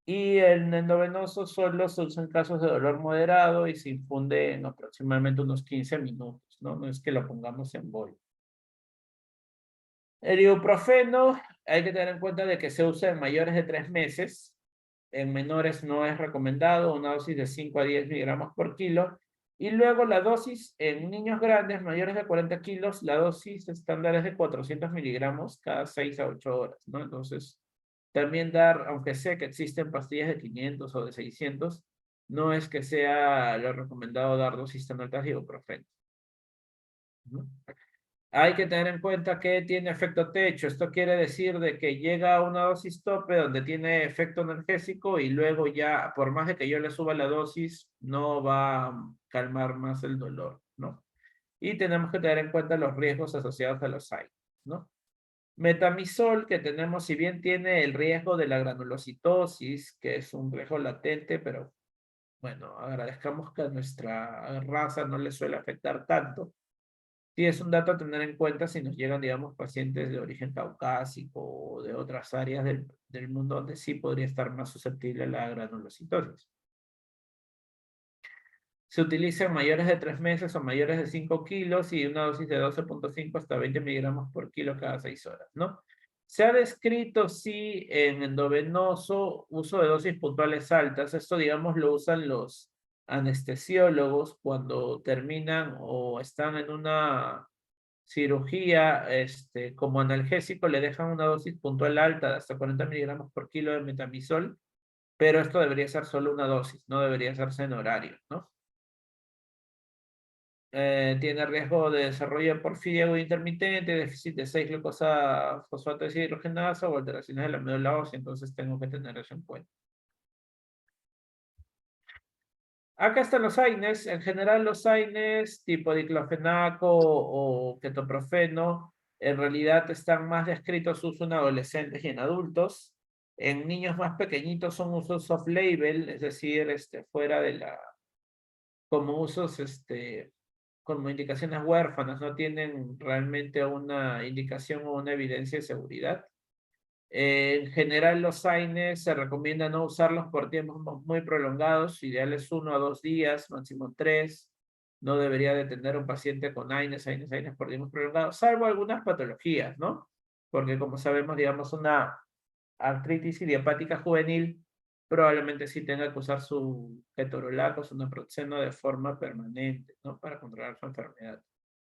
Speaker 1: Y el endovenoso solo se usa en casos de dolor moderado y se infunde en aproximadamente unos 15 minutos, ¿no? No es que lo pongamos en bol. El ibuprofeno, hay que tener en cuenta de que se usa en mayores de 3 meses. En menores no es recomendado, una dosis de 5 a 10 miligramos por kilo. Y luego la dosis en niños grandes, mayores de 40 kilos, la dosis estándar es de 400 miligramos cada 6 a 8 horas, ¿no? Entonces, también dar, aunque sé que existen pastillas de 500 o de 600, no es que sea lo recomendado dar dosis tan altas de ibuprofeno, ¿no? Hay que tener en cuenta que tiene efecto techo. Esto quiere decir de que llega a una dosis tope donde tiene efecto energésico y luego ya, por más de que yo le suba la dosis, no va a calmar más el dolor, ¿no? Y tenemos que tener en cuenta los riesgos asociados a los AINES, ¿no? Metamizol, que tenemos, si bien tiene el riesgo de la granulocitosis, que es un riesgo latente, pero bueno, agradezcamos que a nuestra raza no le suele afectar tanto. Sí, es un dato a tener en cuenta si nos llegan, digamos, pacientes de origen caucásico o de otras áreas del mundo donde sí podría estar más susceptible a la granulocitosis. Se utiliza en mayores de 3 meses o mayores de 5 kilos y una dosis de 12.5 hasta 20 miligramos por kilo cada 6 horas, ¿no? Se ha descrito, sí, en endovenoso uso de dosis puntuales altas. Esto, digamos, lo usan los anestesiólogos cuando terminan o están en una cirugía, como analgésico, le dejan una dosis puntual alta de hasta 40 miligramos por kilo de metamizol, pero esto debería ser solo una dosis, no debería hacerse en horario, ¿no? Tiene riesgo de desarrollo de porfiria aguda intermitente, déficit de 6-glucosa fosfato deshidrogenasa o alteraciones de la médula ósea, entonces tengo que tener eso en cuenta. Acá están los AINES. En general, los AINES tipo diclofenaco o ketoprofeno en realidad están más descritos su uso en adolescentes y en adultos. En niños más pequeñitos son usos off-label, es decir, fuera de como usos, como indicaciones huérfanas, no tienen realmente una indicación o una evidencia de seguridad. En general, los AINES se recomienda no usarlos por tiempos muy prolongados, ideales 1 a 2 días, máximo 3. No debería de tener un paciente con AINES por tiempos prolongados, salvo algunas patologías, ¿no? Porque como sabemos, digamos, una artritis idiopática juvenil probablemente sí tenga que usar su ketorolaco, su naproxeno de forma permanente, ¿no? Para controlar su enfermedad.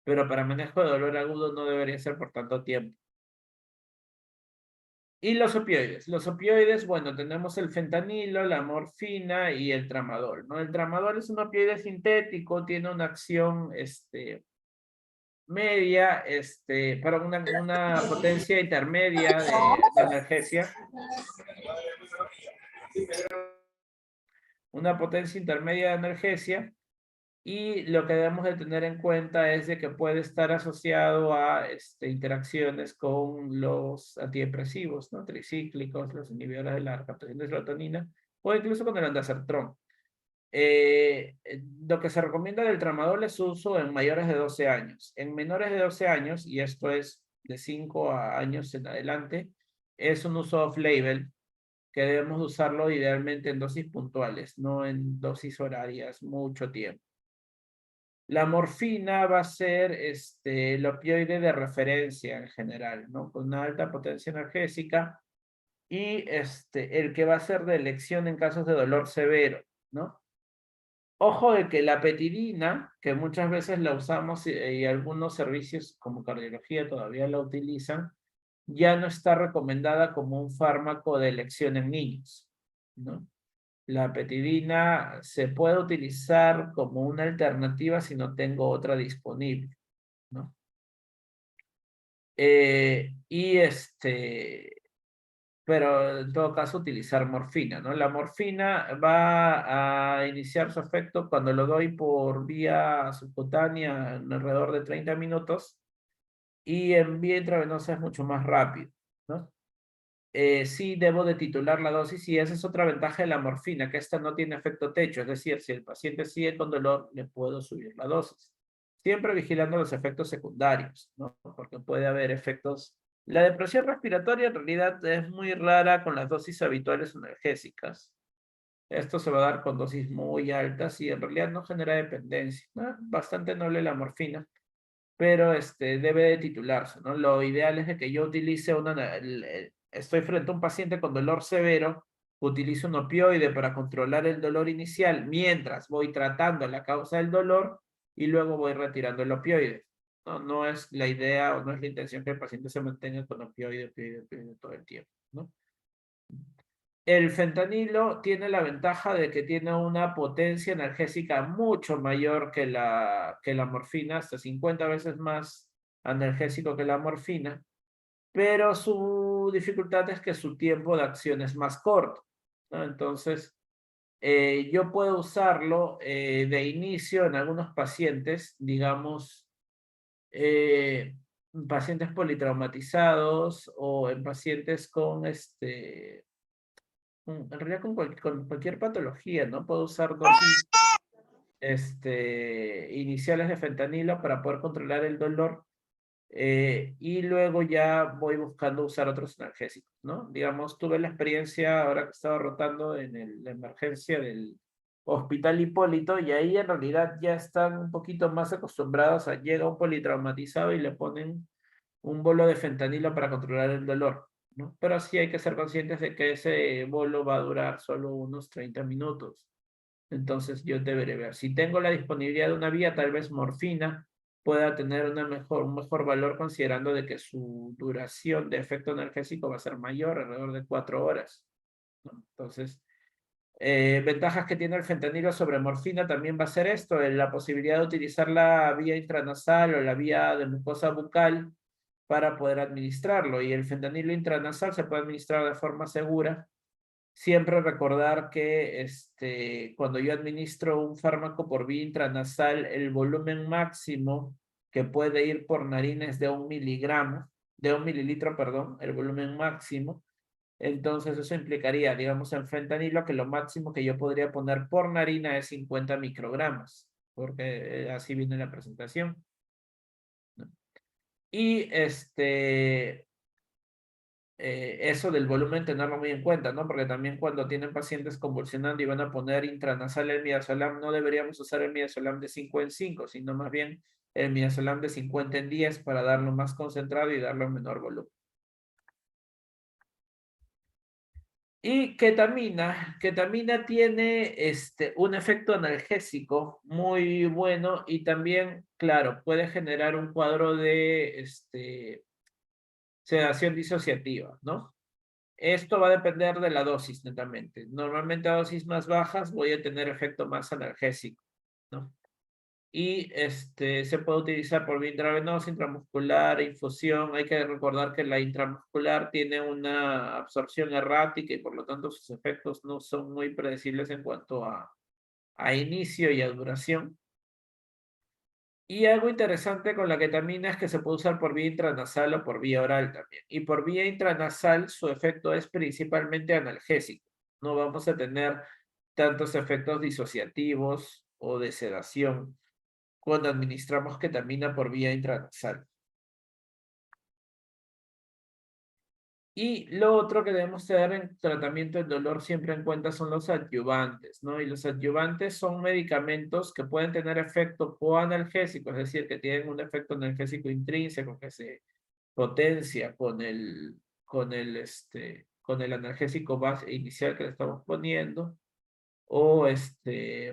Speaker 1: Pero para manejo de dolor agudo no debería ser por tanto tiempo. Y los opioides. Los opioides, bueno, tenemos el fentanilo, la morfina y el tramadol, ¿no? El tramadol es un opioide sintético, tiene una acción, media, para una potencia intermedia de analgesia. Una potencia intermedia de analgesia. Y lo que debemos de tener en cuenta es de que puede estar asociado a interacciones con los antidepresivos, ¿no? Tricíclicos, los inhibidores de la captación de serotonina, o incluso con el ondansetron. Lo que se recomienda del tramadol es su uso en mayores de 12 años. En menores de 12 años, y esto es de 5 años en adelante, es un uso off-label que debemos usarlo idealmente en dosis puntuales, no en dosis horarias, mucho tiempo. La morfina va a ser el opioide de referencia en general, ¿no? Con una alta potencia energésica y el que va a ser de elección en casos de dolor severo, ¿no? Ojo de que la petidina, que muchas veces la usamos y algunos servicios como cardiología todavía la utilizan, ya no está recomendada como un fármaco de elección en niños, ¿no? La petidina se puede utilizar como una alternativa si no tengo otra disponible, ¿no? Pero en todo caso utilizar morfina, ¿no? La morfina va a iniciar su efecto cuando lo doy por vía subcutánea en alrededor de 30 minutos y en vía intravenosa es mucho más rápido, ¿no? Sí debo de titular la dosis y esa es otra ventaja de la morfina, que esta no tiene efecto techo, es decir, si el paciente sigue con dolor, le puedo subir la dosis. Siempre vigilando los efectos secundarios, ¿no? Porque puede haber efectos. La depresión respiratoria en realidad es muy rara con las dosis habituales analgésicas. Esto se va a dar con dosis muy altas y en realidad no genera dependencia, ¿no? Bastante noble la morfina, pero debe de titularse, ¿no? Lo ideal es de que yo utilice estoy frente a un paciente con dolor severo, utilizo un opioide para controlar el dolor inicial mientras voy tratando la causa del dolor y luego voy retirando el opioide. No, no es la idea o no es la intención que el paciente se mantenga con opioide, opioide, opioide todo el tiempo, ¿no? El fentanilo tiene la ventaja de que tiene una potencia analgésica mucho mayor que la morfina, hasta 50 veces más analgésico que la morfina, pero su dificultad es que su tiempo de acción es más corto, ¿no? Entonces, yo puedo usarlo de inicio en algunos pacientes, digamos, pacientes politraumatizados o en pacientes con en realidad con cualquier patología, ¿no? Puedo usar dosis iniciales de fentanilo para poder controlar el dolor y luego ya voy buscando usar otros analgésicos, ¿no? Digamos, tuve la experiencia ahora que estaba rotando en la emergencia del Hospital Hipólito y ahí en realidad ya están un poquito más acostumbrados a llega un politraumatizado y le ponen un bolo de fentanilo para controlar el dolor, ¿no? Pero sí hay que ser conscientes de que ese bolo va a durar solo unos 30 minutos. Entonces yo deberé ver. Si tengo la disponibilidad de una vía, tal vez morfina pueda tener un mejor valor considerando de que su duración de efecto analgésico va a ser mayor, alrededor de 4 horas, ¿no? Entonces, ventajas que tiene el fentanilo sobre morfina también va a ser esto, la posibilidad de utilizar la vía intranasal o la vía de mucosa bucal para poder administrarlo. Y el fentanilo intranasal se puede administrar de forma segura. Siempre recordar que cuando yo administro un fármaco por vía intranasal, el volumen máximo que puede ir por narina es de 1 miligramo, de 1 mililitro, perdón, el volumen máximo. Entonces eso implicaría, digamos, en fentanilo que lo máximo que yo podría poner por narina es 50 microgramos, porque así viene la presentación, ¿no? Y eso del volumen tenerlo muy en cuenta, ¿no? Porque también cuando tienen pacientes convulsionando y van a poner intranasal el midazolam, no deberíamos usar el midazolam de 5 en 5, sino más bien el midazolam de 50 en 10 para darlo más concentrado y darlo en menor volumen. Y ketamina, ketamina tiene un efecto analgésico muy bueno y también, claro, puede generar un cuadro de sedación disociativa, ¿no? Esto va a depender de la dosis, netamente. Normalmente a dosis más bajas voy a tener efecto más analgésico, ¿no? Y se puede utilizar por vía intravenosa, intramuscular, infusión. Hay que recordar que la intramuscular tiene una absorción errática y por lo tanto sus efectos no son muy predecibles en cuanto a inicio y a duración. Y algo interesante con la ketamina es que se puede usar por vía intranasal o por vía oral también. Y por vía intranasal su efecto es principalmente analgésico. No vamos a tener tantos efectos disociativos o de sedación cuando administramos ketamina por vía intranasal. Y lo otro que debemos tener en tratamiento del dolor siempre en cuenta son los adyuvantes, ¿no? Y los adyuvantes son medicamentos que pueden tener efecto coanalgésico, es decir, que tienen un efecto analgésico intrínseco que se potencia con el analgésico base inicial que le estamos poniendo, o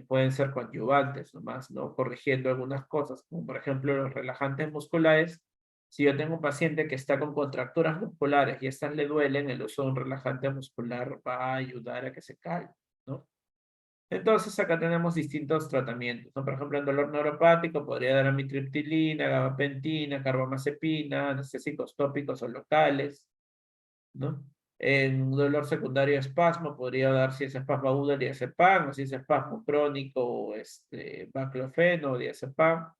Speaker 1: pueden ser coadyuvantes nomás, ¿no? Corrigiendo algunas cosas, como por ejemplo los relajantes musculares. Si yo tengo un paciente que está con contracturas musculares y estas le duelen, el uso de un relajante muscular va a ayudar a que se calme, ¿no? Entonces acá tenemos distintos tratamientos, ¿no? Por ejemplo, en dolor neuropático podría dar amitriptilina, gabapentina, carbamazepina, anestésicos tópicos o locales, ¿no? En dolor secundario de espasmo podría dar, si es espasmo agudo, el diazepam, o si es espasmo crónico, baclofeno o diazepam.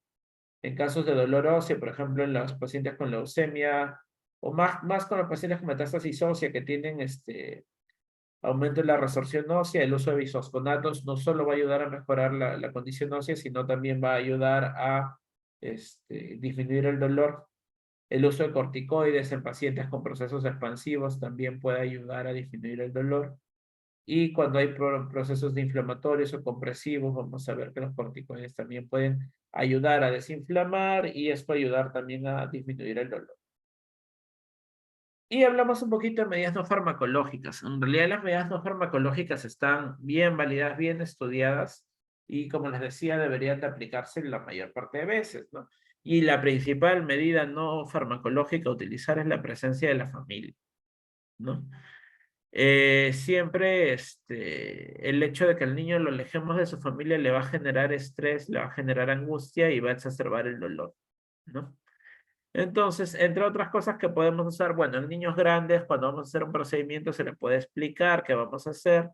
Speaker 1: En casos de dolor óseo, por ejemplo, en los pacientes con leucemia, o más con los pacientes con metástasis ósea que tienen aumento en la resorción ósea, el uso de bisfosfonatos no solo va a ayudar a mejorar la condición ósea, sino también va a ayudar a disminuir el dolor. El uso de corticoides en pacientes con procesos expansivos también puede ayudar a disminuir el dolor. Y cuando hay procesos de inflamatorios o compresivos, vamos a ver que los corticoides también pueden ayudar a desinflamar y esto ayudar también a disminuir el dolor. Y hablamos un poquito de medidas no farmacológicas. En realidad las medidas no farmacológicas están bien validadas, bien estudiadas y como les decía deberían de aplicarse la mayor parte de veces, ¿no? Y la principal medida no farmacológica a utilizar es la presencia de la familia, ¿no? Siempre el hecho de que el niño lo alejemos de su familia le va a generar estrés, le va a generar angustia y va a exacerbar el dolor, ¿no? Entonces, entre otras cosas que podemos usar, bueno, en niños grandes, cuando vamos a hacer un procedimiento, se les puede explicar qué vamos a hacer.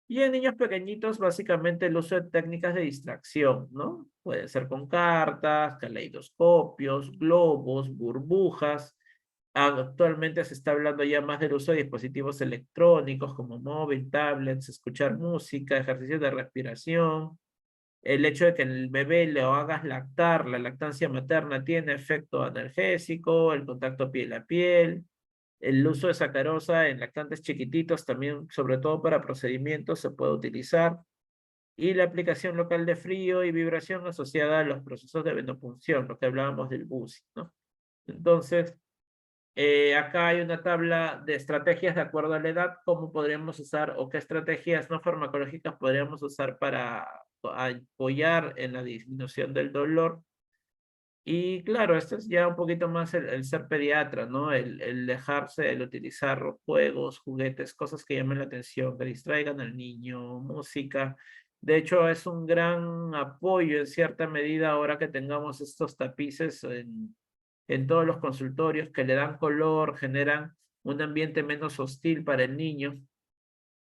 Speaker 1: Y en niños pequeñitos, básicamente el uso de técnicas de distracción, ¿no? Puede ser con cartas, caleidoscopios, globos, burbujas. Actualmente se está hablando ya más del uso de dispositivos electrónicos como móvil, tablets, escuchar música, ejercicios de respiración. El hecho de que el bebé lo hagas lactar, la lactancia materna tiene efecto analgésico, el contacto piel a piel, el uso de sacarosa en lactantes chiquititos también, sobre todo para procedimientos, se puede utilizar. Y la aplicación local de frío y vibración asociada a los procesos de venopunción, lo que hablábamos del BUSI, ¿no? Entonces, acá hay una tabla de estrategias de acuerdo a la edad, cómo podríamos usar o qué estrategias no farmacológicas podríamos usar para apoyar en la disminución del dolor. Y claro, esto es ya un poquito más el ser pediatra, ¿no? El dejarse, el utilizar juegos, juguetes, cosas que llamen la atención, que distraigan al niño, música. De hecho, es un gran apoyo en cierta medida ahora que tengamos estos tapices en todos los consultorios que le dan color, generan un ambiente menos hostil para el niño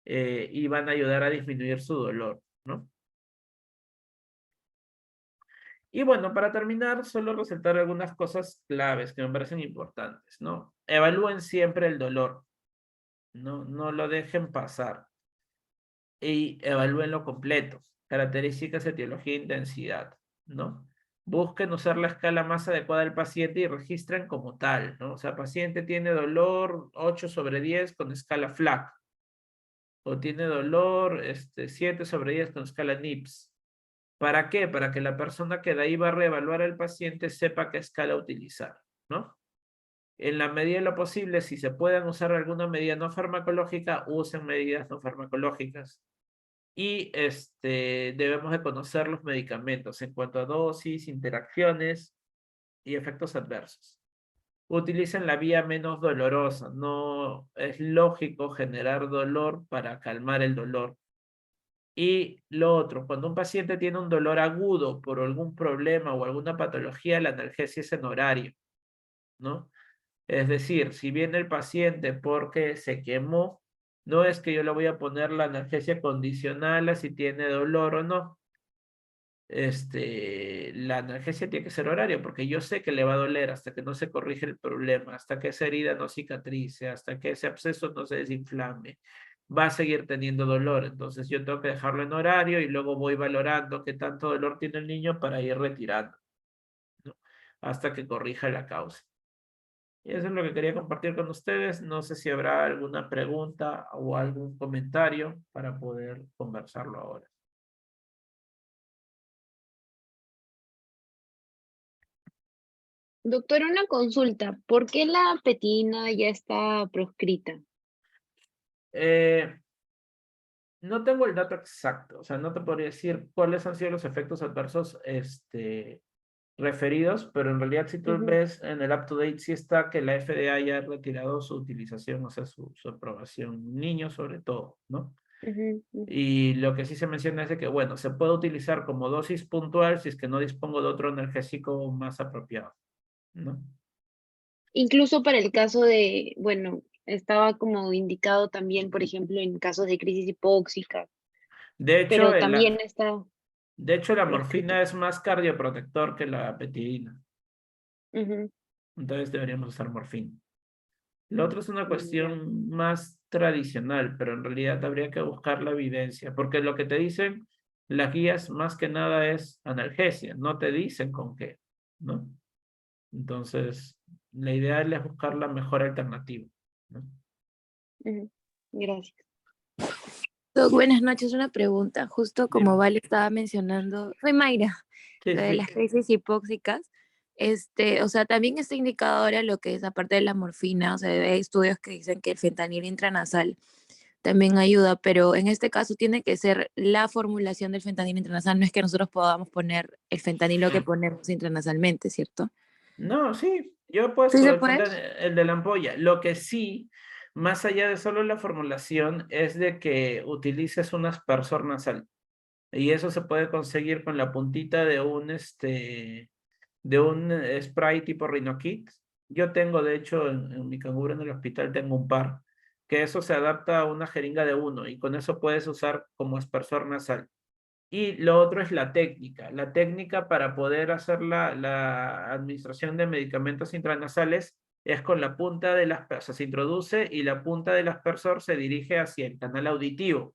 Speaker 1: y van a ayudar a disminuir su dolor, ¿no? Y bueno, para terminar, solo resaltar algunas cosas claves que me parecen importantes, ¿no? Evalúen siempre el dolor, ¿no? No lo dejen pasar. Y evalúenlo completo. Características, etiología e intensidad, ¿no? Busquen usar la escala más adecuada del paciente y registren como tal, ¿no? O sea, paciente tiene dolor 8/10 con escala FLAC, o tiene dolor 7/10 con escala NIPS. ¿Para qué? Para que la persona que de ahí va a reevaluar al paciente sepa qué escala utilizar, ¿no? En la medida de lo posible, si se pueden usar alguna medida no farmacológica, usen medidas no farmacológicas. Y debemos de conocer los medicamentos en cuanto a dosis, interacciones y efectos adversos. Utilicen la vía menos dolorosa. No es lógico generar dolor para calmar el dolor. Y lo otro, cuando un paciente tiene un dolor agudo por algún problema o alguna patología, la analgesia es en horario, ¿no? Es decir, si viene el paciente porque se quemó, no es que yo le voy a poner la analgesia condicional a si tiene dolor o no. La analgesia tiene que ser horario porque yo sé que le va a doler hasta que no se corrige el problema, hasta que esa herida no cicatrice, hasta que ese absceso no se desinflame. Va a seguir teniendo dolor, entonces yo tengo que dejarlo en horario y luego voy valorando qué tanto dolor tiene el niño para ir retirando, ¿no? Hasta que corrija la causa. Y eso es lo que quería compartir con ustedes. No sé si habrá alguna pregunta o algún comentario para poder conversarlo ahora.
Speaker 2: Doctor, una consulta. ¿Por qué la petina ya está proscrita?
Speaker 1: Eh, No tengo el dato exacto, o sea, no te podría decir cuáles han sido los efectos adversos referidos, pero en realidad si tú
Speaker 2: Ujú,
Speaker 1: ves en el up-to-date sí está que la FDA ya ha retirado su utilización, o sea, su aprobación, en niños sobre todo, ¿no?
Speaker 2: ujú, ujú.
Speaker 1: Y lo que sí se menciona es de que, bueno, se puede utilizar como dosis puntual si es que no dispongo de otro energésico más apropiado, ¿no?
Speaker 2: Incluso para el caso de, bueno, estaba como indicado también, por ejemplo, en casos de crisis hipóxica,
Speaker 1: De hecho,
Speaker 2: pero también está
Speaker 1: de hecho, la
Speaker 2: prescrito.
Speaker 1: morfina es más cardioprotector que la petidina,
Speaker 2: Ujú,
Speaker 1: entonces deberíamos usar morfina. Lo otro es una
Speaker 2: ya.
Speaker 1: cuestión más tradicional, pero en realidad habría que buscar la evidencia, porque lo que te dicen las guías más que nada es analgesia, no te dicen con qué, ¿no? Entonces, la idea es buscar la mejor alternativa, ¿no?
Speaker 2: Ujú, gracias.
Speaker 3: Buenas noches, una pregunta. Justo como
Speaker 1: Dime.
Speaker 3: Vale estaba mencionando, soy Mayra,
Speaker 1: Sí,
Speaker 3: lo
Speaker 1: sí,
Speaker 3: de las
Speaker 1: sí.
Speaker 3: crisis hipóxicas. O sea, también está indicado ahora lo que es aparte de la morfina, o sea, hay estudios que dicen que el fentanil intranasal también ayuda, pero en este caso tiene que ser la formulación del fentanil intranasal, no es que nosotros podamos poner el fentanilo que ponemos intranasalmente, ¿cierto?
Speaker 1: No, sí, yo he
Speaker 3: Sí
Speaker 1: puesto
Speaker 3: se
Speaker 1: el,
Speaker 3: puede.
Speaker 1: el de la ampolla. Lo que sí, más allá de solo la formulación, es de que utilices un aspersor nasal. Y eso se puede conseguir con la puntita de un spray tipo Rhinokit. Yo tengo, de hecho, en mi canguro en el hospital tengo un par, que eso se adapta a una jeringa de uno y con eso puedes usar como aspersor nasal. Y lo otro es la técnica. La técnica para poder hacer la administración de medicamentos intranasales es con la punta de las, o sea, se introduce y la punta del aspersor se dirige hacia el canal auditivo.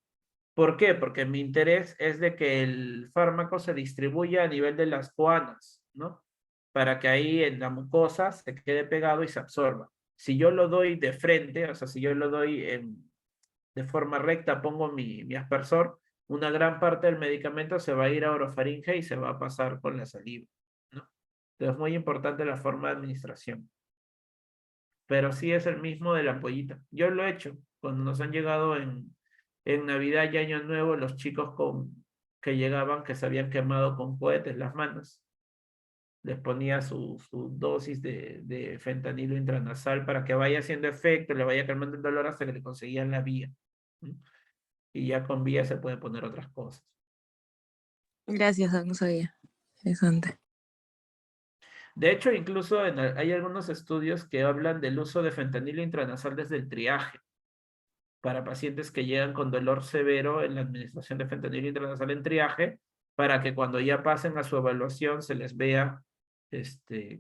Speaker 1: ¿Por qué? Porque mi interés es de que el fármaco se distribuya a nivel de las coanas, ¿no? Para que ahí en la mucosa se quede pegado y se absorba. Si yo lo doy de frente, o sea, si yo lo doy de forma recta, pongo mi aspersor, una gran parte del medicamento se va a ir a orofaringe y se va a pasar con la saliva, ¿no? Entonces es muy importante la forma de administración. Pero sí es el mismo de la ampollita. Yo lo he hecho cuando nos han llegado en Navidad y Año Nuevo los chicos que llegaban que se habían quemado con cohetes las manos. Les ponía su dosis de fentanilo intranasal para que vaya haciendo efecto, le vaya calmando el dolor hasta que le conseguían la vía, ¿no? Y ya con vía se puede poner otras cosas.
Speaker 3: Gracias, no sabía. Interesante.
Speaker 1: De hecho, incluso hay algunos estudios que hablan del uso de fentanilo intranasal desde el triaje para pacientes que llegan con dolor severo en la administración de fentanilo intranasal en triaje, para que cuando ya pasen a su evaluación se les vea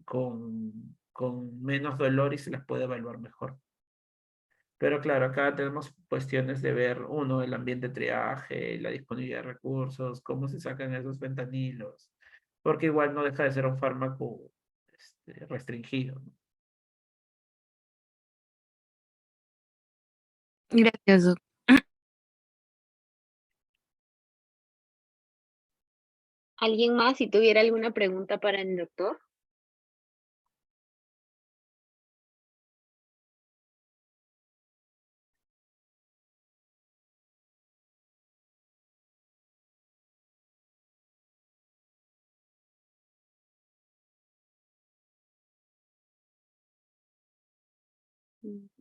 Speaker 1: con menos dolor y se les puede evaluar mejor. Pero claro, acá tenemos cuestiones de ver, uno, el ambiente de triaje, la disponibilidad de recursos, cómo se sacan esos fentanilos, porque igual no deja de ser un fármaco restringido, ¿no?
Speaker 3: Gracias, Doc.
Speaker 2: ¿Alguien más si tuviera alguna pregunta para el doctor?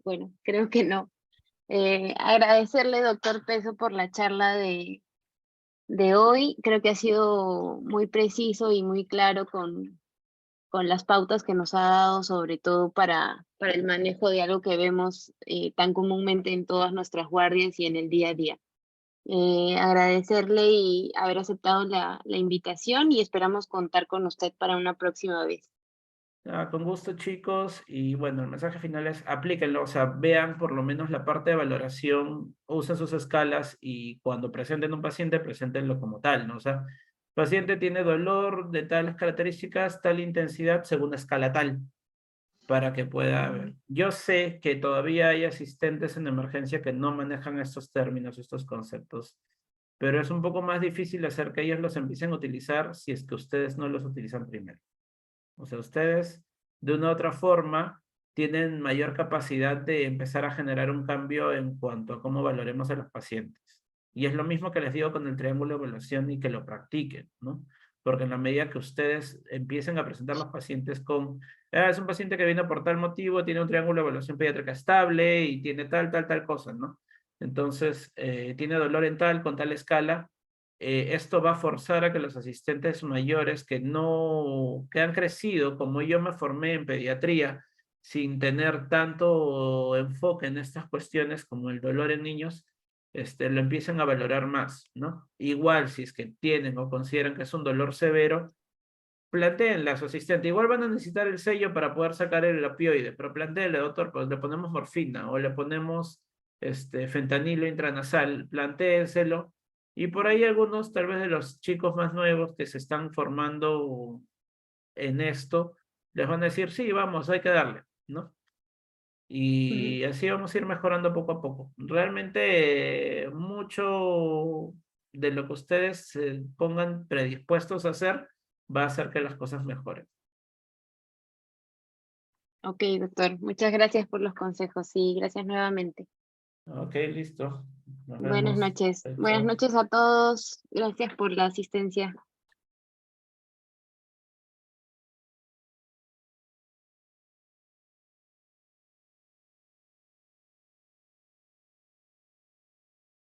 Speaker 2: Bueno, creo que no. Agradecerle, doctor Peso, por la charla de hoy. Creo que ha sido muy preciso y muy claro con las pautas que nos ha dado, sobre todo para el manejo de algo que vemos tan comúnmente en todas nuestras guardias y en el día a día. Agradecerle y haber aceptado la invitación y esperamos contar con usted para una próxima vez.
Speaker 1: Ah, con gusto, chicos. Y bueno, el mensaje final es aplíquenlo, o sea, vean por lo menos la parte de valoración, usen sus escalas y cuando presenten un paciente, preséntenlo como tal, ¿no? O sea, paciente tiene dolor de tales características, tal intensidad, según escala tal, para que pueda ver. Yo sé que todavía hay asistentes en emergencia que no manejan estos términos, estos conceptos, pero es un poco más difícil hacer que ellos los empiecen a utilizar si es que ustedes no los utilizan primero. O sea, ustedes de una u otra forma tienen mayor capacidad de empezar a generar un cambio en cuanto a cómo valoremos a los pacientes, Y es lo mismo que les digo con el triángulo de evaluación y que lo practiquen, ¿no? Porque en la medida que ustedes empiecen a presentar los pacientes con, es un paciente que viene por tal motivo, tiene un triángulo de evaluación pediátrica estable y tiene tal cosa, ¿no? Entonces, tiene dolor en tal, con tal escala. Esto va a forzar a que los asistentes mayores que han crecido, como yo me formé en pediatría, sin tener tanto enfoque en estas cuestiones como el dolor en niños, lo empiecen a valorar más, ¿no? Igual, si es que tienen o consideran que es un dolor severo, plantéenle a su asistente. Igual van a necesitar el sello para poder sacar el opioide, pero plantéenle, doctor, pues le ponemos morfina o le ponemos fentanilo intranasal, plantéenselo. Y por ahí algunos, tal vez de los chicos más nuevos que se están formando en esto, les van a decir, sí, vamos, hay que darle, ¿no?
Speaker 2: Ujú.
Speaker 1: Y así vamos a ir mejorando poco a poco. Realmente mucho de lo que ustedes se pongan predispuestos a hacer va a hacer que las cosas mejoren.
Speaker 2: Ok, doctor, muchas gracias por los consejos y gracias nuevamente.
Speaker 1: Ok, listo. Nos
Speaker 2: Buenas
Speaker 1: vemos.
Speaker 2: noches.
Speaker 1: Chao,
Speaker 2: Buenas
Speaker 1: chao.
Speaker 2: noches a todos. Gracias por la asistencia.